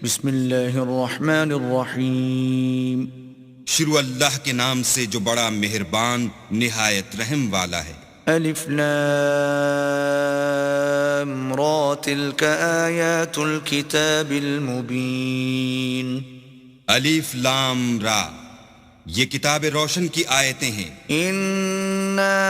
بسم اللہ الرحمن الرحیم۔ شروع اللہ کے نام سے جو بڑا مہربان نہایت رحم والا ہے۔ الف لام را تلک آیات الکتاب المبین۔ الف لام را، یہ کتاب روشن کی آیتیں ہیں۔ انا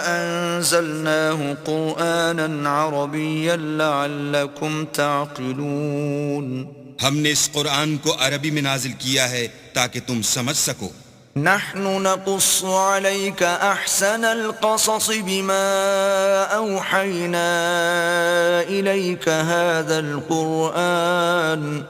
انزلناه قرآنا عربیا لعلکم تعقلون۔ ہم نے اس قرآن کو عربی میں نازل کیا ہے تاکہ تم سمجھ سکو۔ نحن نقص عليك احسن القصص بما اوحينا اليك هذا القرآن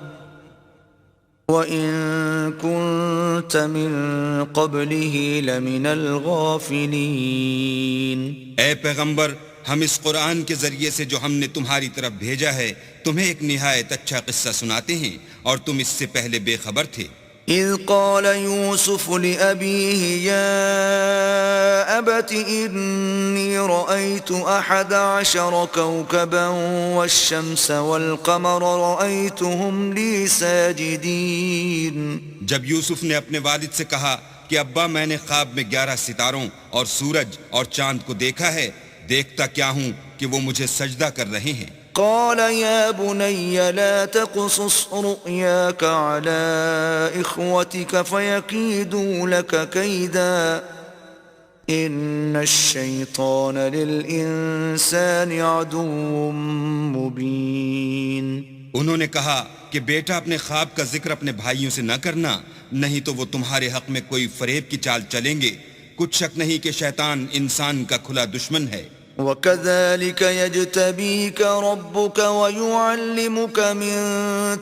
وان كنت من قبله لمن الغافلين۔ اے پیغمبر، ہم اس قرآن کے ذریعے سے جو ہم نے تمہاری طرف بھیجا ہے تمہیں ایک نہایت اچھا قصہ سناتے ہیں، اور تم اس سے پہلے بے خبر تھے۔ اذ قال يوسف لأبيه يا أبت إني رأيت 11 كوكبا والشمس والقمر رأيتهم لي ساجدين۔ جب یوسف نے اپنے والد سے کہا کہ ابا، میں نے خواب میں 11 ستاروں اور سورج اور چاند کو دیکھا ہے، دیکھتا کیا ہوں کہ وہ مجھے سجدہ کر رہے ہیں۔ قال يا بني لا تقصص رؤياك على إخوتك فيكيدوا لك كيدا إن الشيطان للإنسان عدو مبين۔ انہوں نے کہا کہ بیٹا، اپنے خواب کا ذکر اپنے بھائیوں سے نہ کرنا، نہیں تو وہ تمہارے حق میں کوئی فریب کی چال چلیں گے۔ کچھ شک نہیں کہ شیطان انسان کا کھلا دشمن ہے۔ وَكَذَلِكَ يَجْتَبِيكَ رَبُّكَ وَيُعَلِّمُكَ مِن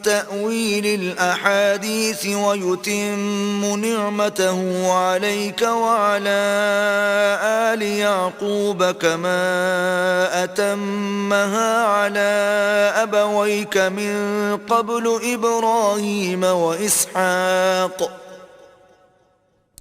تَأْوِيلِ الْأَحَادِيثِ وَيُتِمُّ نِعْمَتَهُ عَلَيْكَ وَعَلَى آلِ يَعْقُوبَ كَمَا أَتَمَّهَا عَلَى أَبَوَيْكَ مِن قَبْلُ إِبْرَاهِيمَ وَإِسْحَاقَ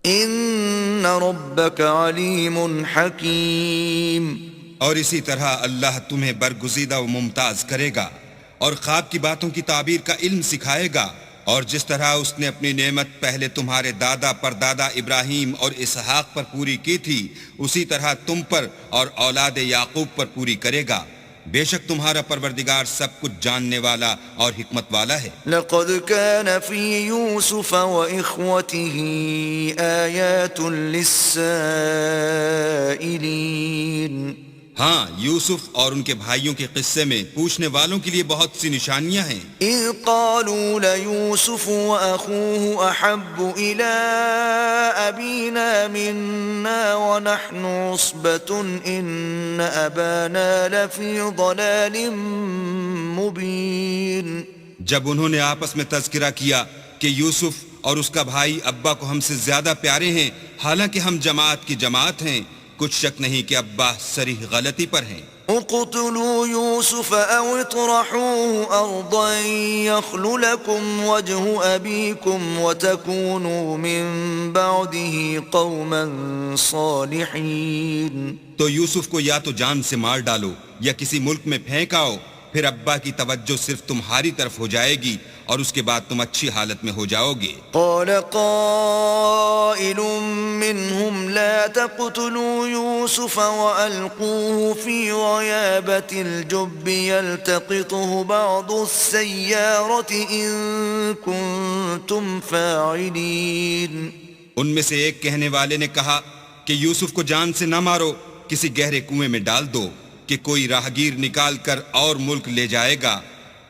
ان ربک علیم حکیم۔ اور اسی طرح اللہ تمہیں برگزیدہ و ممتاز کرے گا اور خواب کی باتوں کی تعبیر کا علم سکھائے گا، اور جس طرح اس نے اپنی نعمت پہلے تمہارے دادا پردادا ابراہیم اور اسحاق پر پوری کی تھی، اسی طرح تم پر اور اولاد یعقوب پر پوری کرے گا۔ بے شک تمہارا پروردگار سب کچھ جاننے والا اور حکمت والا ہے۔ لقد كان في يوسف وإخوته آيات للسائلين۔ ہاں، یوسف اور ان کے بھائیوں کے قصے میں پوچھنے والوں کے لیے بہت سی نشانیاں ہیں۔ اذ قالوا ليوسف واخوه احب الى ابينا منا ونحن عصبة ان ابانا لفي ضلال مبين۔ جب انہوں نے آپس میں تذکرہ کیا کہ یوسف اور اس کا بھائی ابا کو ہم سے زیادہ پیارے ہیں، حالانکہ ہم جماعت کی جماعت ہیں، کچھ شک نہیں کہ ابا صریح غلطی پر ہیں۔ اقتلوا يوسف او اطرحوه ارضا يخل لكم وجه ابيكم وتكونوا من بعده قوما صالحين۔ تو یوسف کو یا تو جان سے مار ڈالو یا کسی ملک میں پھینک آؤ، پھر ابا کی توجہ صرف تمہاری طرف ہو جائے گی اور اس کے بعد تم اچھی حالت میں ہو جاؤ گے۔ قال قائل منهم لا تقتلوا يوسف وألقوه في غيابة الجب يلتقطه بعض السيارة إن كنتم فاعلين۔ ان میں سے ایک کہنے والے نے کہا کہ یوسف کو جان سے نہ مارو، کسی گہرے کنویں میں ڈال دو کہ کوئی راہگیر نکال کر اور ملک لے جائے گا،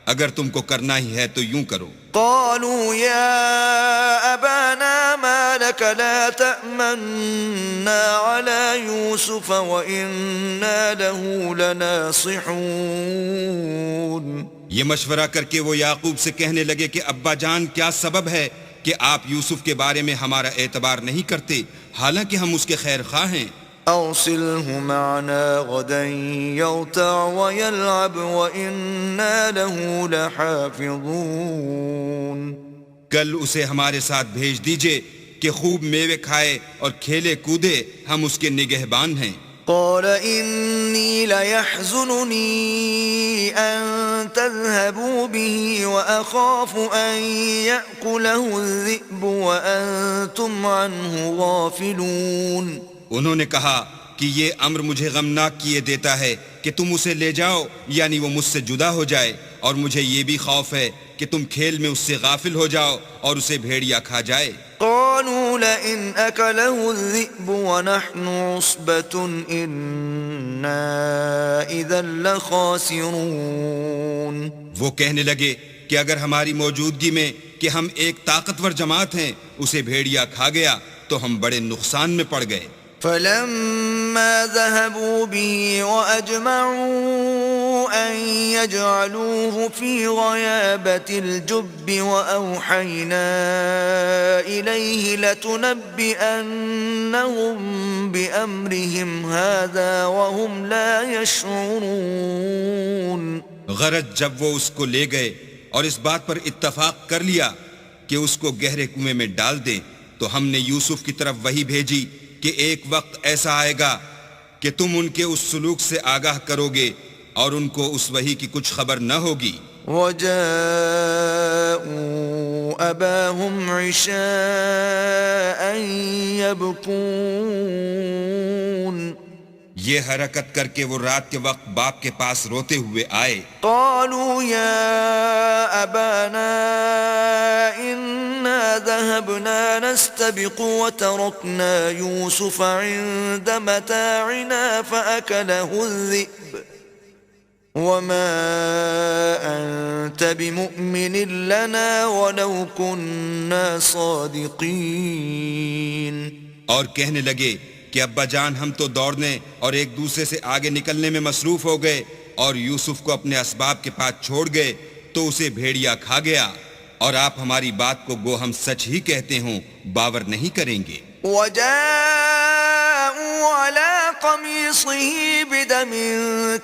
اگر تم کو کرنا ہی ہے تو یوں کرو۔ قالوا يا أبانا ما لك لا تأمنا على يوسف وإنا له لناصحون۔ یہ مشورہ کر کے وہ یعقوب سے کہنے لگے کہ ابا جان، کیا سبب ہے کہ آپ یوسف کے بارے میں ہمارا اعتبار نہیں کرتے، حالانکہ ہم اس کے خیر خواہ ہیں۔ أرسله معنا غدا يرتع ويلعب وإنا له لحافظون۔ کل اسے ہمارے ساتھ بھیج دیجئے کہ خوب میوے کھائے اور کھیلے کودے، ہم اس کے نگہبان ہیں۔ قال إني ليحزنني أن تذهبوا به وأخاف أن يأكله الذئب وأنتم عنه غافلون. انہوں نے کہا کہ یہ امر مجھے غمناک کیے دیتا ہے کہ تم اسے لے جاؤ، یعنی وہ مجھ سے جدا ہو جائے، اور مجھے یہ بھی خوف ہے کہ تم کھیل میں اس سے غافل ہو جاؤ اور اسے بھیڑیا کھا جائے. قالوا لئن أكله الذئب ونحن عصبة إنا إذا لخاسرون. وہ کہنے لگے کہ اگر ہماری موجودگی میں کہ ہم ایک طاقتور جماعت ہیں اسے بھیڑیا کھا گیا تو ہم بڑے نقصان میں پڑ گئے. فلما ذهبوا به وأجمعوا أن يجعلوه في غيابة الجب وأوحينا إليه لتنبئنهم بأمرهم هذا وهم لا يشعرون. غرض جب وہ اس کو لے گئے اور اس بات پر اتفاق کر لیا کہ اس کو گہرے کنویں میں ڈال دیں تو ہم نے یوسف کی طرف وحی بھیجی کہ ایک وقت ایسا آئے گا کہ تم ان کے اس سلوک سے آگاہ کرو گے اور ان کو اس وحی کی کچھ خبر نہ ہوگی. وَجَاءُوا أَبَاهُمْ عِشَاءً يَبْكُونَ. یہ حرکت کر کے وہ رات کے وقت باپ کے پاس روتے ہوئے آئے. قالوا يا أبانا إنا ذهبنا نستبق وتركنا يوسف عند متاعنا فأكله الذئب وما أنت بمؤمن لنا ولو كنا صادقين. اور کہنے لگے کہ ابا جان ہم تو دوڑنے اور ایک دوسرے سے آگے نکلنے میں مصروف ہو گئے اور یوسف کو اپنے اسباب کے پاس چھوڑ گئے تو اسے بھیڑیا کھا گیا، اور آپ ہماری بات کو گو ہم سچ ہی کہتے ہوں باور نہیں کریں گے. وجاءوا على قميصه بدم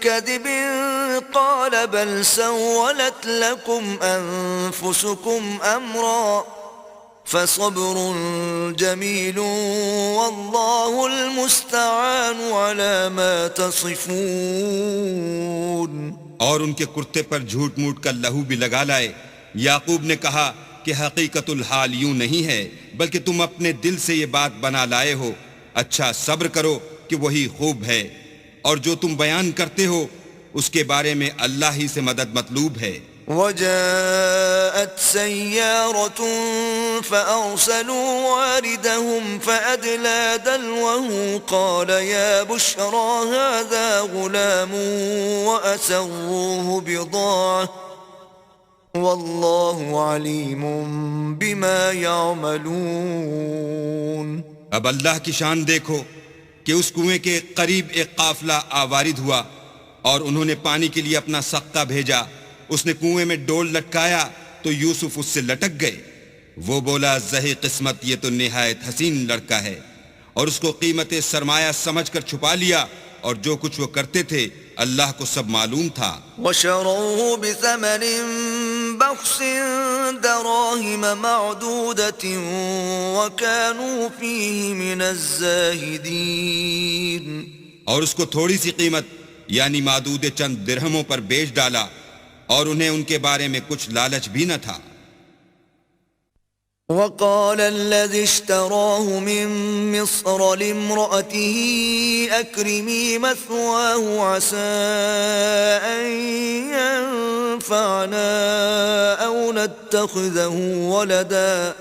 كذب قال بل سولت لكم أنفسكم أمرا فصبر جميل والله المستعان على ما تصفون. اور ان کے کرتے پر جھوٹ موٹ کا لہو بھی لگا لائے. یعقوب نے کہا کہ حقیقت الحال یوں نہیں ہے بلکہ تم اپنے دل سے یہ بات بنا لائے ہو. اچھا صبر کرو کہ وہی خوب ہے، اور جو تم بیان کرتے ہو اس کے بارے میں اللہ ہی سے مدد مطلوب ہے. وجاءت سيارة فأرسلوا واردهم فأدلى دلوه قال يا بشرى هذا غلام وأسروه بضاعة والله عليم بما يعملون. اب اللہ کی شان دیکھو کہ اس کنویں کے قریب ایک قافلہ آوارد ہوا اور انہوں نے پانی کے لیے اپنا سقہ بھیجا. اس نے کنویں میں ڈول لٹکایا تو یوسف اس سے لٹک گئے. وہ بولا زہی قسمت یہ تو نہایت حسین لڑکا ہے، اور اس کو قیمت سرمایہ سمجھ کر چھپا لیا، اور جو کچھ وہ کرتے تھے اللہ کو سب معلوم تھا. وشروه بثمن بخس دراهم معدودة وكانوا فيه من الزاهدين. اور اس کو تھوڑی سی قیمت یعنی معدود چند درہموں پر بیچ ڈالا، اور انہیں ان کے بارے میں کچھ لالچ بھی نہ تھا. وقال الذي اشتراه من مصر لامرأته أكرمي مثواه عسى أن ينفعنا أو نتخذه ولدا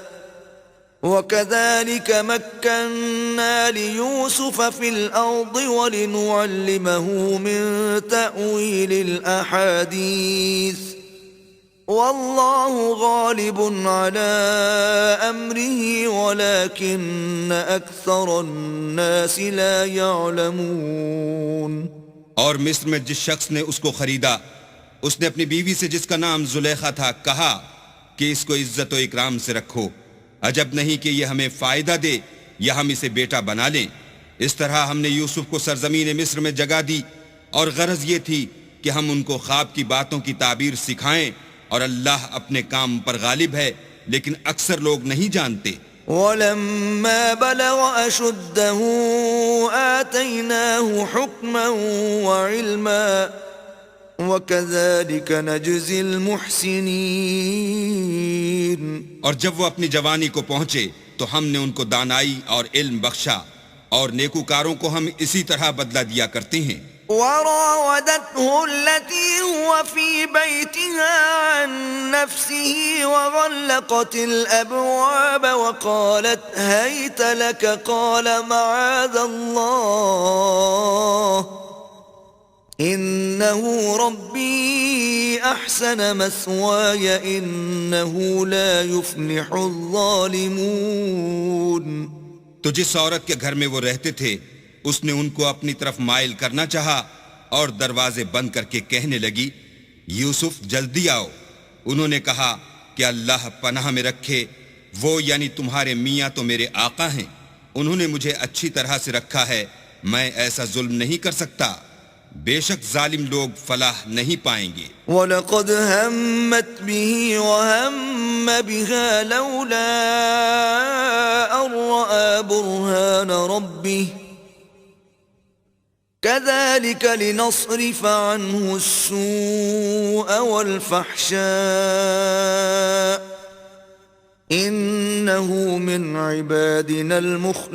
وكذلك مكنا ليوسف في الأرض ولنعلمه من تأويل الأحاديث والله غالب على أمره ولكن أكثر الناس لا يعلمون. اور مصر میں جس شخص نے اس کو خریدا اس نے اپنی بیوی سے جس کا نام زلیخا تھا کہا کہ اس کو عزت و اکرام سے رکھو، عجب نہیں کہ یہ ہمیں فائدہ دے یا ہم اسے بیٹا بنا لیں. اس طرح ہم نے یوسف کو سرزمین مصر میں جگہ دی، اور غرض یہ تھی کہ ہم ان کو خواب کی باتوں کی تعبیر سکھائیں، اور اللہ اپنے کام پر غالب ہے لیکن اکثر لوگ نہیں جانتے. ولما بلغ أشده آتيناه حكما وعلما وكذلك نجزي المحسنين. اور جب وہ اپنی جوانی کو پہنچے تو ہم نے ان کو دانائی اور علم بخشا، اور نیکوکاروں کو ہم اسی طرح بدلہ دیا کرتے ہیں. وراودته التي هو في بيتها عن نفسه وغلقت الأبواب وقالت هيت لك قال معاذ الله إنه ربي أحسن مثواي إنه لا يفلح الظالمون. تو جس عورت کے گھر میں وہ رہتے تھے اس نے ان کو اپنی طرف مائل کرنا چاہا اور دروازے بند کر کے کہنے لگی یوسف جلدی آؤ. انہوں نے کہا کہ اللہ پناہ میں رکھے، وہ یعنی تمہارے میاں تو میرے آقا ہیں، انہوں نے مجھے اچھی طرح سے رکھا ہے، میں ایسا ظلم نہیں کر سکتا. بے شک ظالم لوگ فلاح نہیں پائیں گے. وَلَقَدْ هَمَّتْ بِهِ وَهَمَّ بِهَا لَوْلَا أَن رَّأَىٰ بُرْهَانَ رَبِّهِ كَذَلِكَ لِنَصْرِفَ عَنْهُ السُّوءَ وَالْفَحْشَاءَ إِنَّهُ مِنْ عِبَادِنَا الْمُخْلَصِينَ.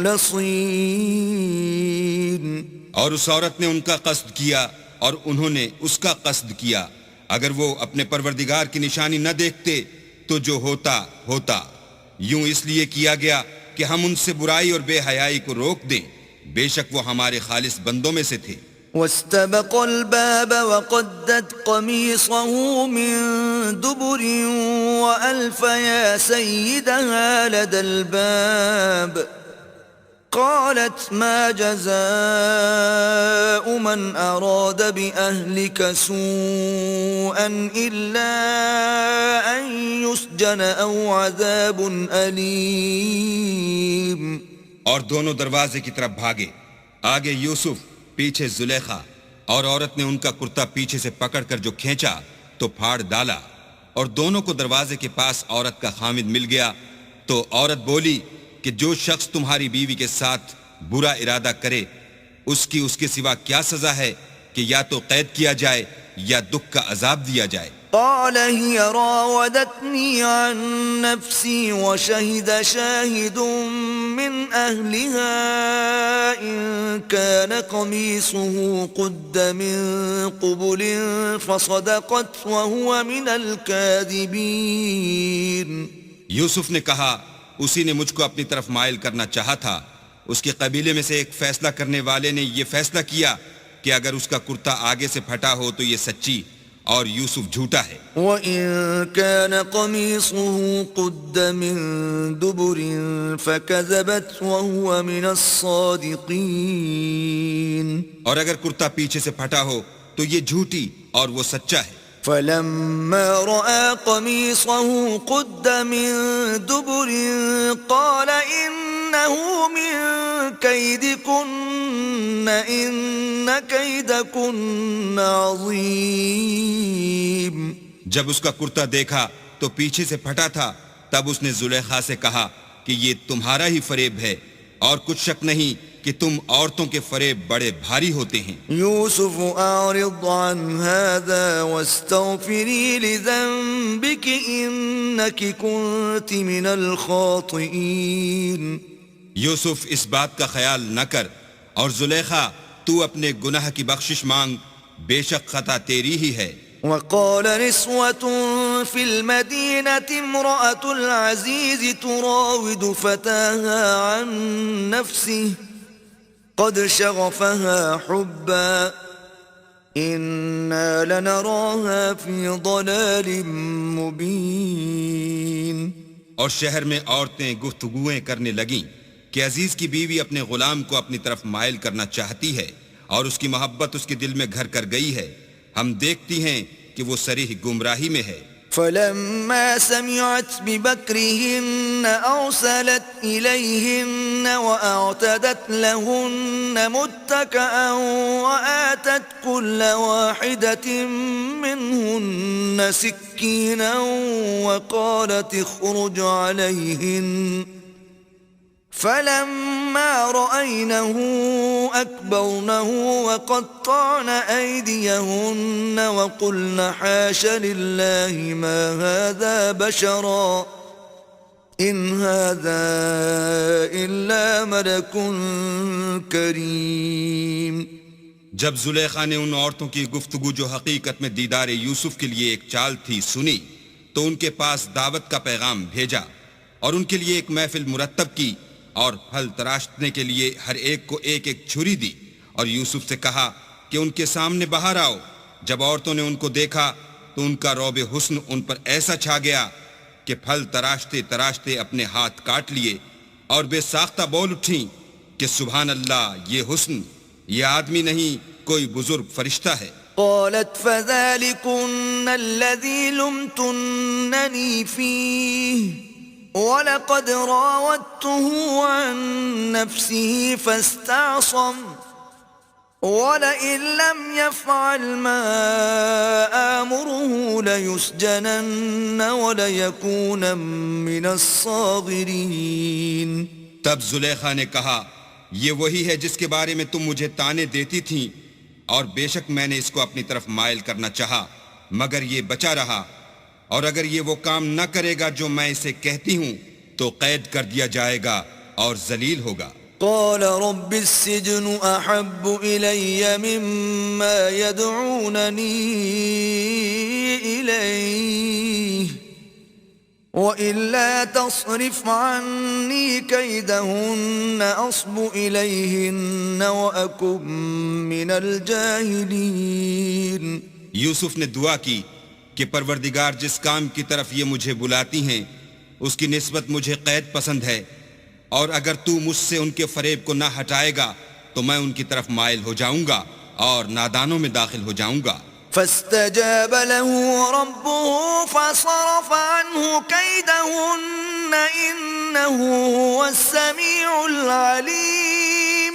اور اس عورت نے ان کا قصد کیا اور انہوں نے اس کا قصد کیا. اگر وہ اپنے پروردگار کی نشانی نہ دیکھتے تو جو ہوتا ہوتا. یوں اس لیے کیا گیا کہ ہم ان سے برائی اور بے حیائی کو روک دیں، بے شک وہ ہمارے خالص بندوں میں سے تھے. واستبق الباب وقدت قميصه من دبر وألف يا سيدها لدى الباب قالت ما جزاء من أراد بأهلك سوءا إلا أن يسجن أو عذاب أليم. اور دونوں دروازے کی طرف بھاگے، آگے یوسف پیچھے زلیخا، اور عورت نے ان کا کرتا پیچھے سے پکڑ کر جو کھینچا تو پھاڑ ڈالا، اور دونوں کو دروازے کے پاس عورت کا خامد مل گیا. تو عورت بولی کہ جو شخص تمہاری بیوی کے ساتھ برا ارادہ کرے اس کے سوا کیا سزا ہے کہ یا تو قید کیا جائے یا دکھ کا عذاب دیا جائے. قال هي راودتني عن نفسي وشهد شاهد من أهلها إن كان قميصه قد من قبل فصدقت وهو من الكاذبين. یوسف نے کہا اسی نے مجھ کو اپنی طرف مائل کرنا چاہا تھا. اس کے قبیلے میں سے ایک فیصلہ کرنے والے نے یہ فیصلہ کیا کہ اگر اس کا کرتا آگے سے پھٹا ہو تو یہ سچی اور یوسف جھوٹا ہے. وَإِن كَانَ قَمِيصُهُ قُدَّ مِن دُبُرٍ فَكَذَبَتْ وَهُوَ مِنَ الصَّادِقِينَ. اور اگر کرتا پیچھے سے پھٹا ہو تو یہ جھوٹی اور وہ سچا ہے. فَلَمَّا رَأَىٰ قَمِيصَهُ قُدَّ مِن دُبُرٍ قَالَ إِنَّهُ مِن كَيْدِكُنَّ إِنَّ كَيْدَكُنَّ عَظِيمٌ. جب اس کا کرتا دیکھا تو پیچھے سے پھٹا تھا، تب اس نے زلیخا سے کہا کہ یہ تمہارا ہی فریب ہے، اور کچھ شک نہیں کہ تم عورتوں کے فریب بڑے بھاری ہوتے ہیں. یوسف اعرض عن هذا واستغفری لذنبك انك كنت من الخاطئین. یوسف اس بات کا خیال نہ کر، اور زلیخا تو اپنے گناہ کی بخشش مانگ، بے شک خطا تیری ہی ہے. وقال نسوة في المدينة امرأة العزيز تراود فتاها عن نفسه قد شغفها حبا إنا لنراها في ضلال مبين. اور شہر میں عورتیں گفتگویں کرنے لگیں کہ عزیز کی بیوی اپنے غلام کو اپنی طرف مائل کرنا چاہتی ہے اور اس کی محبت اس کے دل میں گھر کر گئی ہے، ہم دیکھتی ہیں کہ وہ صریح گمراہی میں ہے. فلما سمعت بمكرهن أرسلت إليهن وأعتدت لهن متكئا وآتت كل واحدة منهن سكينا وقالت اخرج عليهن فلما رأينه أكبرنه وقطعن أيديهن وقلن حاش لله ما هذا بشرا إن هذا إلا ملك کریم. جب زلیخا نے ان عورتوں کی گفتگو جو حقیقت میں دیدار یوسف کے لیے ایک چال تھی سنی تو ان کے پاس دعوت کا پیغام بھیجا اور ان کے لیے ایک محفل مرتب کی اور پھل تراشنے کے لیے ہر ایک کو ایک ایک چھری دی اور یوسف سے کہا کہ ان کے سامنے باہر آؤ. جب عورتوں نے ان کو دیکھا تو ان کا رعب حسن ان پر ایسا چھا گیا کہ پھل تراشتے تراشتے اپنے ہاتھ کاٹ لیے اور بے ساختہ بول اٹھیں کہ سبحان اللہ، یہ حسن، یہ آدمی نہیں کوئی بزرگ فرشتہ ہے. قالت فذلكن الذي لمتنني فيه وَلَقَدْ رَاوَدتُّهُ عَن نَّفْسِهِ فَاسْتَعْصَمَ وَلَئِن لَّمْ يَفْعَلْ مَا آمُرُهُ لَيُسْجَنَنَّ وَلَيَكُونًا مِّنَ الصَّاغِرِينَ. تب زلیخا نے کہا یہ وہی ہے جس کے بارے میں تم مجھے طعنے دیتی تھیں، اور بے شک میں نے اس کو اپنی طرف مائل کرنا چاہا مگر یہ بچا رہا، اور اگر یہ وہ کام نہ کرے گا جو میں اسے کہتی ہوں تو قید کر دیا جائے گا اور ذلیل ہوگا. قال رب السجن احب الي مما يدعونني اليه وإلا تصرف عني كيدهن أصب إليهن وأكن من الجاهلين. یوسف نے دعا کی کہ پروردگار جس کام کی طرف یہ مجھے بلاتی ہیں اس کی نسبت مجھے قید پسند ہے، اور اگر تو مجھ سے ان کے فریب کو نہ ہٹائے گا تو میں ان کی طرف مائل ہو جاؤں گا اور نادانوں میں داخل ہو جاؤں گا. فاستجاب له ربه فصرف عنه كيدهن إنه هو السميع العليم.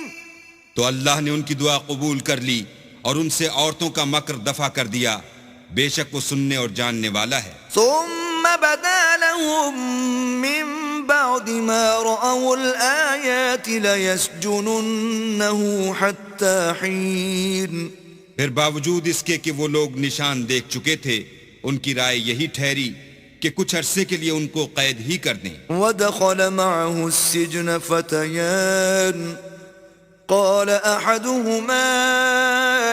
تو اللہ نے ان کی دعا قبول کر لی اور ان سے عورتوں کا مکر دفع کر دیا، بے شک وہ سننے اور جاننے والا ہے. ثم بدا لهم من بعد ما رأوا الآيات ليسجننه حتى حين. پھر باوجود اس کے کہ وہ لوگ نشان دیکھ چکے تھے ان کی رائے یہی ٹھہری کہ کچھ عرصے کے لیے ان کو قید ہی کر دیں. ودخل معه السجن فتيان قال أحدهما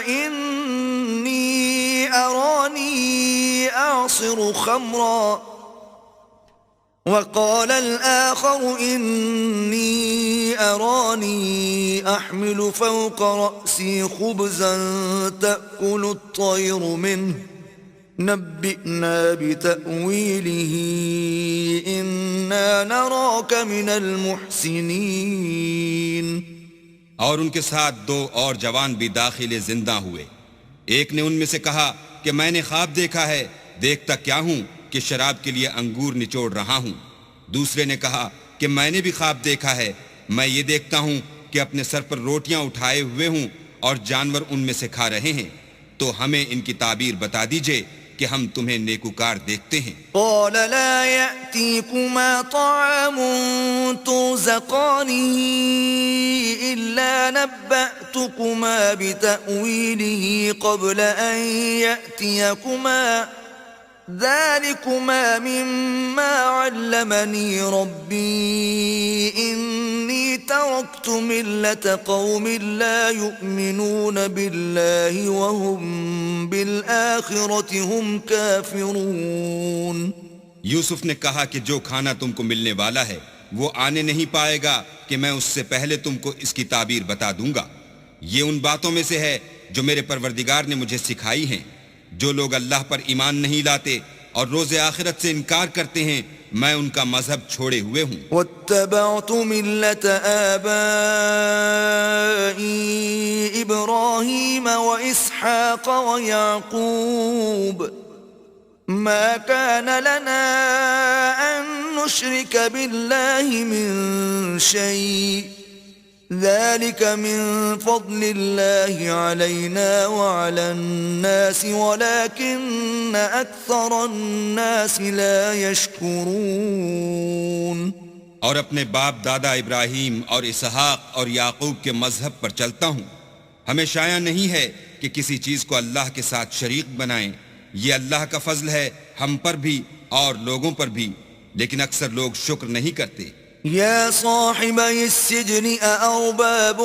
إني أراني أعصر خمرا وقال الآخر إني أراني أحمل فوق رأسي خبزا تأكل الطير منه نبئنا بتأويله إنا نراك من المحسنين. اور ان کے ساتھ دو اور جوان بھی داخل زندہ ہوئے. ایک نے ان میں سے کہا کہ میں نے خواب دیکھا ہے، دیکھتا کیا ہوں کہ شراب کے لیے انگور نچوڑ رہا ہوں. دوسرے نے کہا کہ میں نے بھی خواب دیکھا ہے، میں یہ دیکھتا ہوں کہ اپنے سر پر روٹیاں اٹھائے ہوئے ہوں اور جانور ان میں سے کھا رہے ہیں، تو ہمیں ان کی تعبیر بتا دیجئے کہ ہم تمہیں نیکوکار دیکھتے ہیں. قال لا يأتيكما طعام ترزقانه إلا نبأتكما بتأويله قبل أن يأتيكما ذلكما مما علمني ربي إني تركت ملة قوم لا يؤمنون بالله وهم بالآخرة هم كافرون. یوسف نے کہا کہ جو کھانا تم کو ملنے والا ہے وہ آنے نہیں پائے گا کہ میں اس سے پہلے تم کو اس کی تعبیر بتا دوں گا. یہ ان باتوں میں سے ہے جو میرے پروردگار نے مجھے سکھائی ہیں. جو لوگ اللہ پر ایمان نہیں لاتے اور روز آخرت سے انکار کرتے ہیں میں ان کا مذہب چھوڑے ہوئے ہوں. واتبعت ملة آبائي إبراهيم وإسحاق ويعقوب ما كان لنا أن نشرك بالله من شيء ذلك من فضل الله علينا وعلى الناس ولكن أكثر الناس لا يشكرون. اور اپنے باپ دادا ابراہیم اور اسحاق اور یعقوب کے مذہب پر چلتا ہوں۔ ہمیں شایع نہیں ہے کہ کسی چیز کو اللہ کے ساتھ شریک بنائیں، یہ اللہ کا فضل ہے ہم پر بھی اور لوگوں پر بھی، لیکن اکثر لوگ شکر نہیں کرتے۔ يا صاحبي السجن أأرباب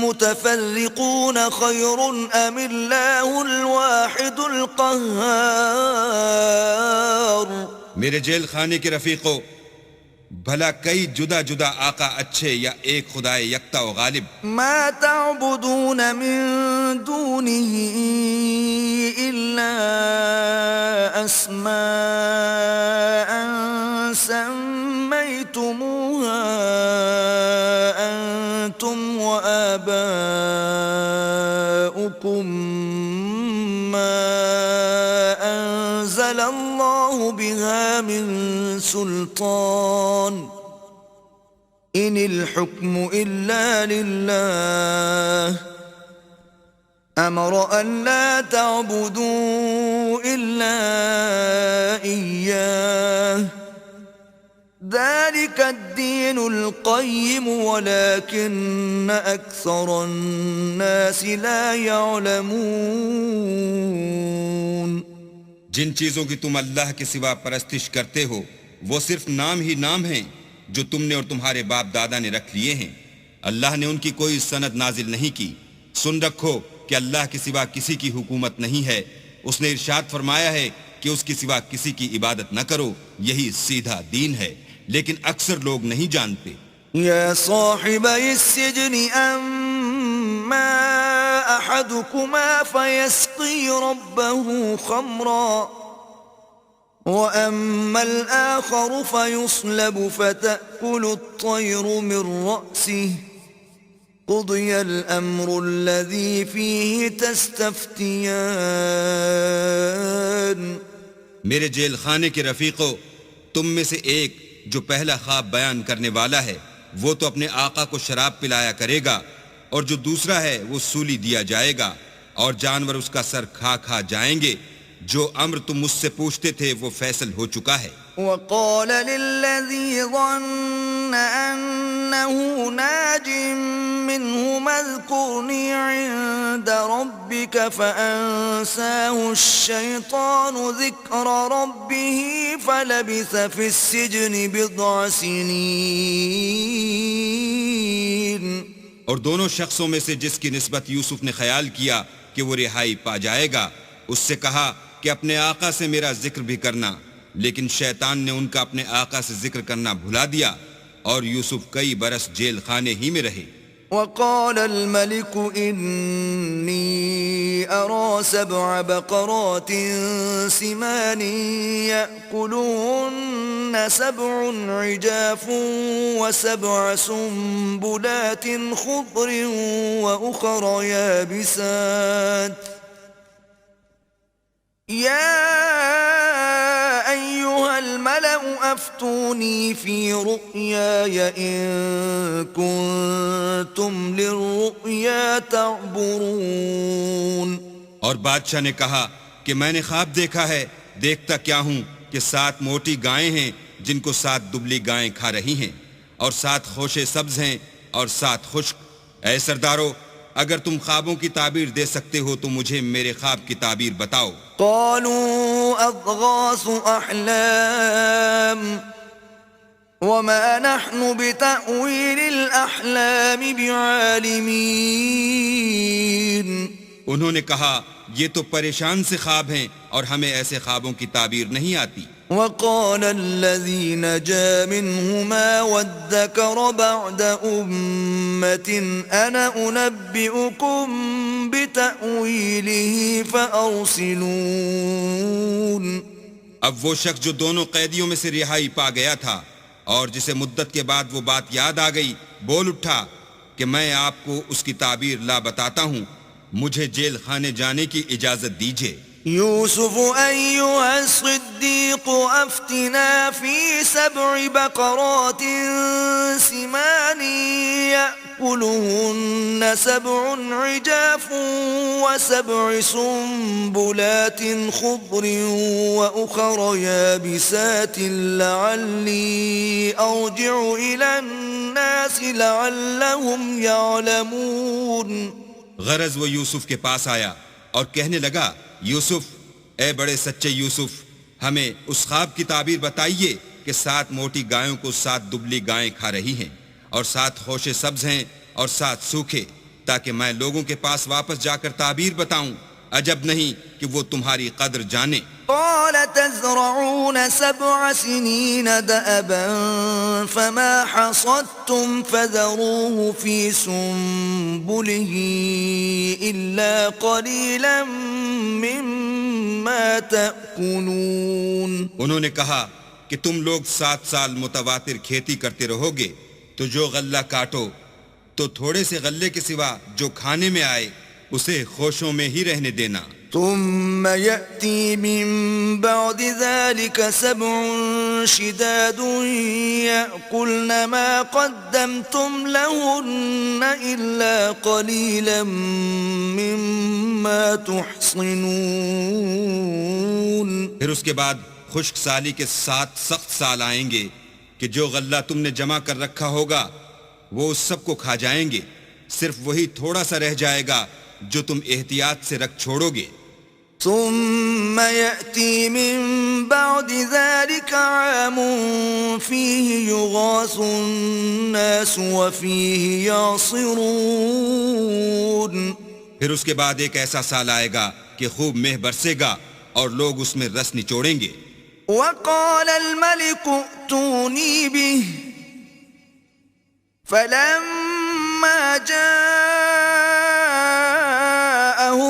متفرقون خير أم الله الواحد القهار؟ میرے جیل خانے کے رفیقو، بھلا کئی جدا جدا آقا اچھے یا ایک خدائے یکتا و غالب؟ ما تعبدون من دونه إلا أسماء سميتموها أنتم وآباؤكم ما أنزل الله بها من سلطان إن الحكم إلا لله أمر أن لا تعبدوا إلا إياه ذلك الدين القيم ولكن أكثر الناس لا يعلمون۔ جن چیزوں کی تم اللہ کے سوا پرستش کرتے ہو وہ صرف نام ہی نام ہیں جو تم نے اور تمہارے باپ دادا نے رکھ لیے ہیں، اللہ نے ان کی کوئی سند نازل نہیں کی۔ سن رکھو کہ اللہ کے سوا کسی کی حکومت نہیں ہے، اس نے ارشاد فرمایا ہے کہ اس کے سوا کسی کی عبادت نہ کرو، یہی سیدھا دین ہے، لیکن اکثر لوگ نہیں جانتے۔ يا صاحبي السجن أما أحدكما فيسقي ربه خمرا وأما الآخر فيصلب فتأكل الطير من رأسه قضي الأمر الذي فيه تستفتيان۔ میرے جیل خانے کے رفیقو، تم میں سے ایک جو پہلا خواب بیان کرنے والا ہے وہ تو اپنے آقا کو شراب پلایا کرے گا، اور جو دوسرا ہے وہ سولی دیا جائے گا، اور جانور اس کا سر کھا کھا جائیں گے۔ جو امر تم مجھ سے پوچھتے تھے وہ فیصل ہو چکا ہے۔ وقال للذي ظن أنه ناج منهما اذكرني عند ربك فأنساه الشيطان ذكر ربه فلبث في السجن بضع سنين۔ اور دونوں شخصوں میں سے جس کی نسبت یوسف نے خیال کیا کہ وہ رہائی پا جائے گا، اس سے کہا کہ اپنے آقا سے میرا ذکر بھی کرنا، لیکن شیطان نے ان کا اپنے آقا سے ذکر کرنا بھلا دیا، اور یوسف کئی برس جیل خانے ہی میں رہے۔ وقال الملك إني أرى 7 بقرات سمان يأكلهن 7 عجاف و7 سنبلات خضر وأخر يابسات يا أيها الملأ أفتوني في رؤياي إن كنتم للرؤيا تعبرون۔ اور بادشاہ نے کہا کہ میں نے خواب دیکھا ہے، دیکھتا کیا ہوں کہ 7 موٹی گائیں ہیں جن کو 7 دبلی گائیں کھا رہی ہیں، اور 7 خوشے سبز ہیں اور 7 خشک۔ اے سردارو، اگر تم خوابوں کی تعبیر دے سکتے ہو تو مجھے میرے خواب کی تعبیر بتاؤ۔ قالوا أضغاث أحلام وما نحن بتأويل الأحلام بعالمين۔ انہوں نے کہا یہ تو پریشان سے خواب ہیں اور ہمیں ایسے خوابوں کی تعبیر نہیں آتی۔ وقال الذي نجا منهما وادكر بعد أمة أنا أنبئكم بتأويله فأرسلون۔ اب وہ شخص جو دونوں قیدیوں میں سے رہائی پا گیا تھا اور جسے مدت کے بعد وہ بات یاد آ گئی، بول اٹھا کہ میں آپ کو اس کی تعبیر لا بتاتا ہوں، مجھے جیل خانے جانے کی اجازت دیجیے۔ يوسف أيها الصديق أفتنا في 7 بقرات سمان يأكلهن 7 عجاف و7 سنبلات خضر وأخر يابسات لعلي أرجع إلى الناس لعلهم يعلمون. غرض وہ یوسف کے پاس آیا اور کہنے لگا یوسف، اے بڑے سچے یوسف، ہمیں اس خواب کی تعبیر بتائیے کہ 7 موٹی گایوں کو 7 دبلی گائیں کھا رہی ہیں اور 7 خوشے سبز ہیں اور 7 سوکھے، تاکہ میں لوگوں کے پاس واپس جا کر تعبیر بتاؤں. عجب نہیں کہ وہ تمہاری قدر جانے. قال تزرعون 7 سنين دأبا فما حصدتم فذروه في سنبله إلا قليلا مما تأكلون. انہوں نے کہا کہ تم لوگ 7 سال متواتر کھیتی کرتے رہو گے تو جو غلہ کاٹو تو تھوڑے سے غلے کے سوا جو کھانے میں آئے اسے خوشوں میں ہی رہنے دینا. ثم يأتي من بعد ذلك 7 شداد يأكلن ما قدمتم لهن إلا قليلا مما تحصنون. پھر اس کے بعد خشک سالی کے 7 سخت سال آئیں گے کہ جو غلہ تم نے جمع کر رکھا ہوگا وہ اس سب کو کھا جائیں گے، صرف وہی تھوڑا سا رہ جائے گا جو تم احتیاط سے رکھ چھوڑو گے. ثم يأتي من بعد ذلك عام فيه يغاث الناس وفيه يعصرون. پھر اس کے بعد ایک ایسا سال آئے گا کہ خوب مہ برسے گا اور لوگ اس میں رس نچوڑیں گے. وقال الملك ائتوني به فلما جاءه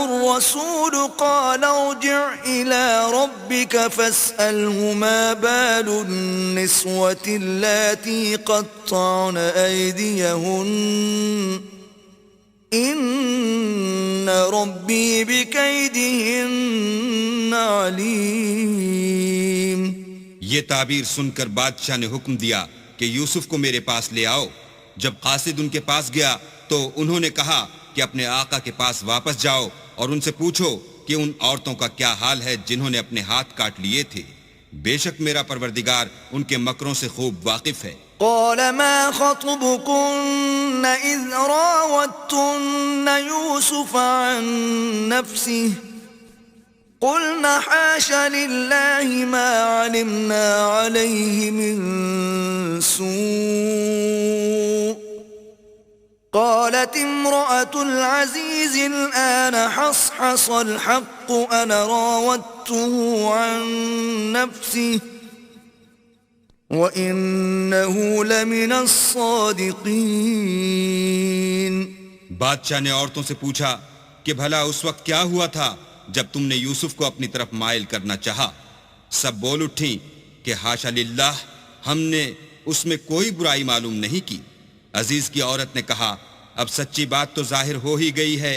الرسول قال ارجع إلى ربك فاسأله ما بال النسوة اللاتي قطعن أيديهن إن ربي بكيدهن عليم. یہ تعبیر سن کر بادشاہ نے حکم دیا کہ یوسف کو میرے پاس لے آؤ. جب قاصد ان کے پاس گیا تو انہوں نے کہا کہ اپنے آقا کے پاس واپس جاؤ اور ان سے پوچھو کہ ان عورتوں کا کیا حال ہے جنہوں نے اپنے ہاتھ کاٹ لیے تھے. بے شک میرا پروردگار ان کے مکروں سے خوب واقف ہے. قال ما خطبكن إذ راوتن يوسف عن نفسه قلنا حاش لله ما علمنا عليه من سوء قالت امرأة العزيز الآن حصحص الحق أنا راودته عن نفسه وَإِنَّهُ لَمِنَ الصَّادِقِينَ. بادشاہ نے عورتوں سے پوچھا کہ بھلا اس وقت کیا ہوا تھا جب تم نے یوسف کو اپنی طرف مائل کرنا چاہا؟ سب بول اٹھیں کہ حاشا للہ، ہم نے اس میں کوئی برائی معلوم نہیں کی. عزیز کی عورت نے کہا اب سچی بات تو ظاہر ہو ہی گئی ہے.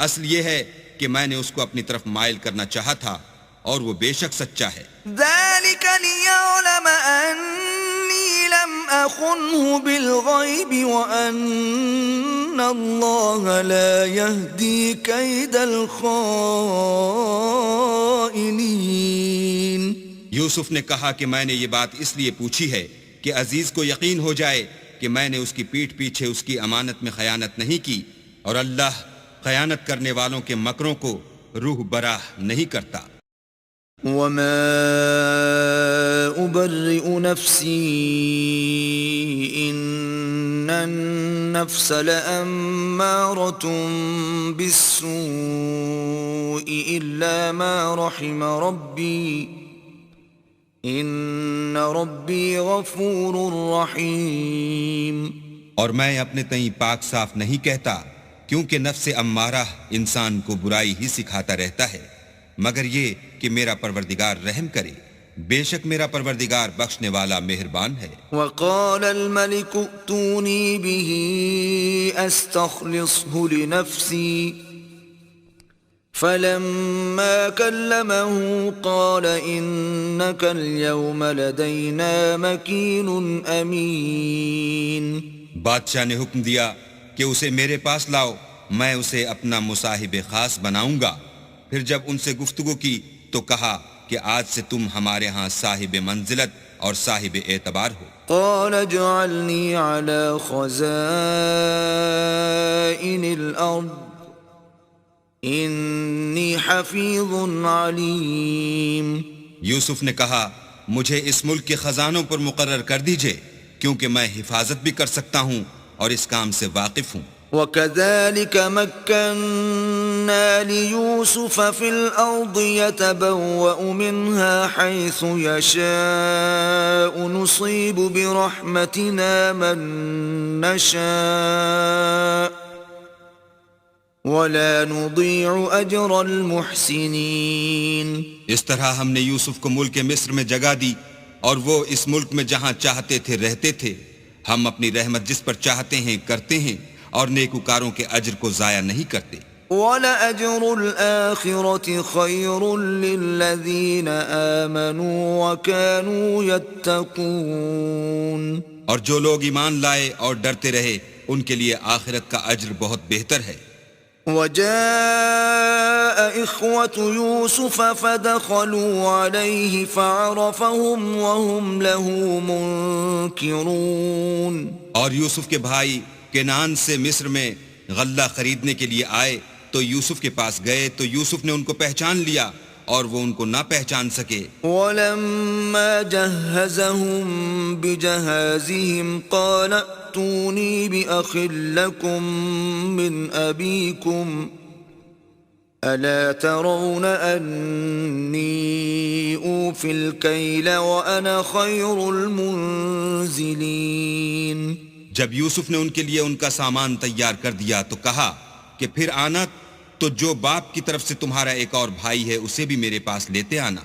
اصل یہ ہے کہ میں نے اس کو اپنی طرف مائل کرنا چاہا تھا اور وہ بے شک سچا ہے. ذلك ليعلم أني لم أخنه بالغيب وأن الله لا يهدي كيد الخائنين. یوسف نے کہا کہ میں نے یہ بات اس لیے پوچھی ہے کہ عزیز کو یقین ہو جائے کہ میں نے اس کی پیٹھ پیچھے اس کی امانت میں خیانت نہیں کی اور اللہ خیانت کرنے والوں کے مکروں کو روح براہ نہیں کرتا. وما أبرئ نفسي إن النفس لأمارة بالسوء إلا ما رحم ربي إن ربي غفور رحيم. اور میں اپنے تئیں پاک صاف نہیں کہتا کیونکہ نفس امارہ انسان کو برائی ہی سکھاتا رہتا ہے مگر یہ کہ میرا پروردگار رحم کرے. بے شک میرا پروردگار بخشنے والا مہربان ہے. وقال الملك ائتوني به استخلصه لنفسي فلما كلمه قال إنك اليوم لدينا مكين أمين. بادشاہ نے حکم دیا کہ اسے میرے پاس لاؤ، میں اسے اپنا مصاحب خاص بناؤں گا۔ پھر جب ان سے گفتگو کی تو کہا کہ آج سے تم ہمارے ہاں صاحب منزلت اور صاحب اعتبار ہو۔ قال اجعلني على خزائن الأرض إني حفيظ عليم. یوسف نے کہا مجھے اس ملک کے خزانوں پر مقرر کر دیجئے، کیونکہ میں حفاظت بھی کر سکتا ہوں اور اس کام سے واقف ہوں۔ وكذلك مكنا ليوسف في الأرض يتبوأ منها حيث يشاء نصيب برحمتنا من نشاء ولا نضيع أجر المحسنين. اس طرح ہم نے یوسف کو ملک مصر میں جگہ دی، اور وہ اس ملک میں جہاں چاہتے تھے رہتے تھے۔ ہم اپنی رحمت جس پر چاہتے ہیں کرتے ہیں، اور نیکوکاروں کے اجر کو ضائع نہیں کرتے۔ وَلَأَجْرُ الْآخِرَةِ خَيْرٌ لِّلَّذِينَ آمَنُوا وَكَانُوا يَتَّقُونَ. اور جو لوگ ایمان لائے اور ڈرتے رہے ان کے لیے آخرت کا اجر بہت بہتر ہے۔ وَجَاءَ إِخْوَةُ يُوسُفَ فَدَخَلُوا عَلَيْهِ فَعَرَفَهُمْ وَهُمْ لَهُ مُنكِرُونَ. اور یوسف کے بھائی کنعان سے مصر میں غلہ خریدنے کے لیے آئے تو یوسف کے پاس گئے تو یوسف نے ان کو پہچان لیا اور وہ ان کو نہ پہچان سکے۔ وَلَمَّا جَهَّزَهُم بِجَهَازِهِمْ قَالَ ائْتُونِي بِأَخٍ لَّكُم مِّنْ أَبِيكُمْ أَلَا تَرَوْنَ أَنِّي أُوفِي الْكَيْلَ وَأَنَا خَيْرُ الْمُنزِلِينَ. جب یوسف نے ان کے لیے ان کا سامان تیار کر دیا تو کہا کہ پھر آنا تو جو باپ کی طرف سے تمہارا ایک اور بھائی ہے اسے بھی میرے پاس لیتے آنا۔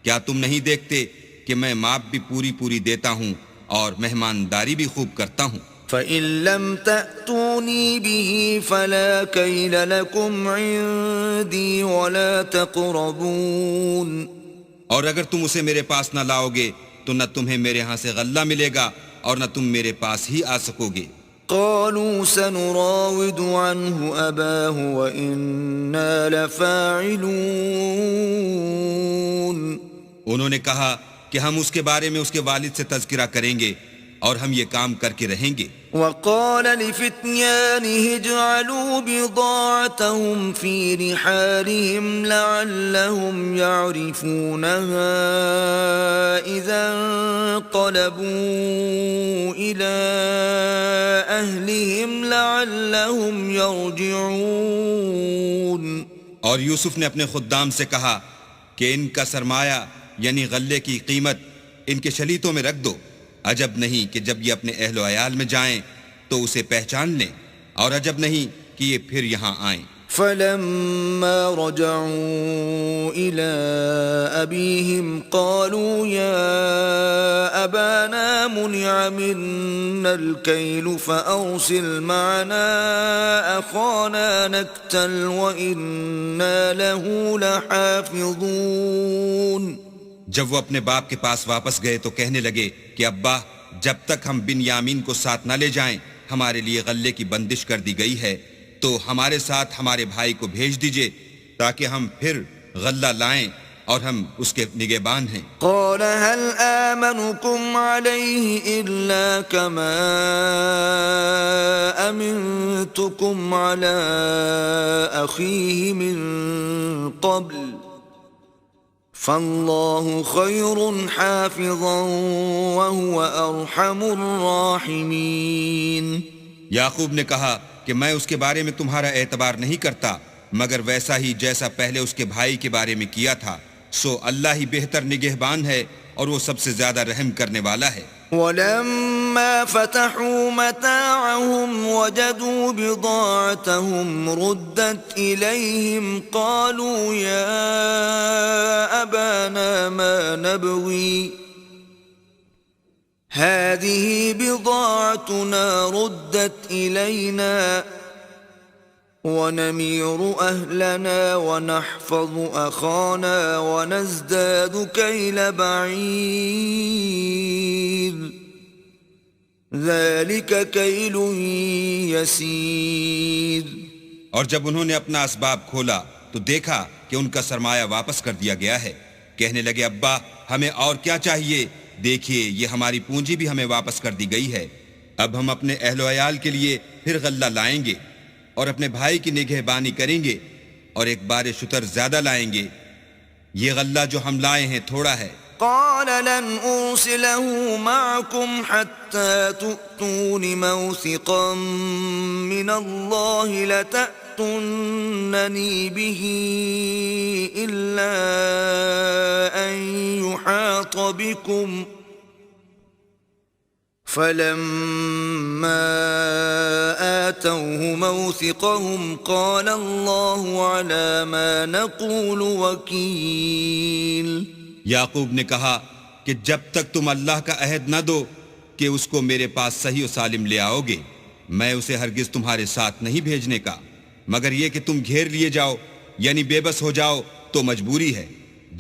کیا تم نہیں دیکھتے کہ میں ماپ بھی پوری دیتا ہوں اور مہمانداری بھی خوب کرتا ہوں؟ فَإِن لَّمْ تَأْتُونِي بِهِ فَلَا كَيْلَ لَكُمْ عِندِي وَلَا تَقْرَبُونَ. اور اگر تم اسے میرے پاس نہ لاؤ گے تو نہ تمہیں میرے ہاں سے غلہ ملے گا اور نہ تم میرے پاس ہی آ سکو گے۔ قالوا سنراود عنه أباه وإنا لفاعلون. انہوں نے کہا کہ ہم اس کے بارے میں اس کے والد سے تذکرہ کریں گے اور ہم یہ کام کر کے رہیں گے۔ وقال لفتيانه اجعلوا بضاعتهم في رحالهم لعلهم يعرفونها إذا انقلبوا إلى أهلهم لعلهم يرجعون. اور یوسف نے اپنے خدام سے کہا کہ ان کا سرمایہ یعنی غلے کی قیمت ان کے شلیتوں میں رکھ دو، عجب نہیں کہ جب یہ اپنے اہل و عیال میں جائیں تو اسے پہچان لیں، اور عجب نہیں کہ یہ پھر یہاں آئیں۔ فلما رجعوا إلى أبيهم قالوا يا أبانا منع منا الكيل فأرسل معنا أخانا نكتل وإنا له لحافظون. جب وہ اپنے باپ کے پاس واپس گئے تو کہنے لگے کہ ابا، جب تک ہم بن یامین کو ساتھ نہ لے جائیں ہمارے لیے غلے کی بندش کر دی گئی ہے، تو ہمارے ساتھ ہمارے بھائی کو بھیج دیجئے تاکہ ہم پھر غلہ لائیں اور ہم اس کے نگہبان ہیں۔ قال هل آمنكم عليه إلا كما أمنتكم على أخيه من قبل فالله خير حافظا وهو أرحم الراحمين. یعقوب نے کہا کہ میں اس کے بارے میں تمہارا اعتبار نہیں کرتا مگر ویسا ہی جیسا پہلے اس کے بھائی کے بارے میں کیا تھا، سو اللہ ہی بہتر نگہبان ہے اور وہ سب سے زیادہ رحم کرنے والا ہے۔ ولما فتحوا متاعهم وجدوا بضاعتهم ردت إليهم قالوا يا أبانا ما نبغي هذه بضاعتنا ردت إلينا ونمير أهلنا ونحفظ أخانا ونزداد كيل بعير ذلك كيل يسير. اور جب انہوں نے اپنا اسباب کھولا تو دیکھا کہ ان کا سرمایہ واپس کر دیا گیا ہے. کہنے لگے ابا ہمیں اور کیا چاہیے، دیکھیے یہ ہماری پونجی بھی ہمیں واپس کر دی گئی ہے. اب ہم اپنے اہل و عیال کے لیے پھر غلہ لائیں گے اور اپنے بھائی کی نگہبانی کریں گے اور ایک بار شتر زیادہ لائیں گے. یہ غلہ جو ہم لائے ہیں تھوڑا ہے. قال لن أرسله معكم حتى تؤتون موثقا من الله لتأتونني به إلا أن يحاط بكم فلما آتوه موثقهم قال الله على ما نقول وكيل. یعقوب نے کہا کہ جب تک تم اللہ کا عہد نہ دو کہ اس کو میرے پاس صحیح و سالم لے آؤ گے میں اسے ہرگز تمہارے ساتھ نہیں بھیجنے کا، مگر یہ کہ تم گھیر لیے جاؤ یعنی بے بس ہو جاؤ تو مجبوری ہے.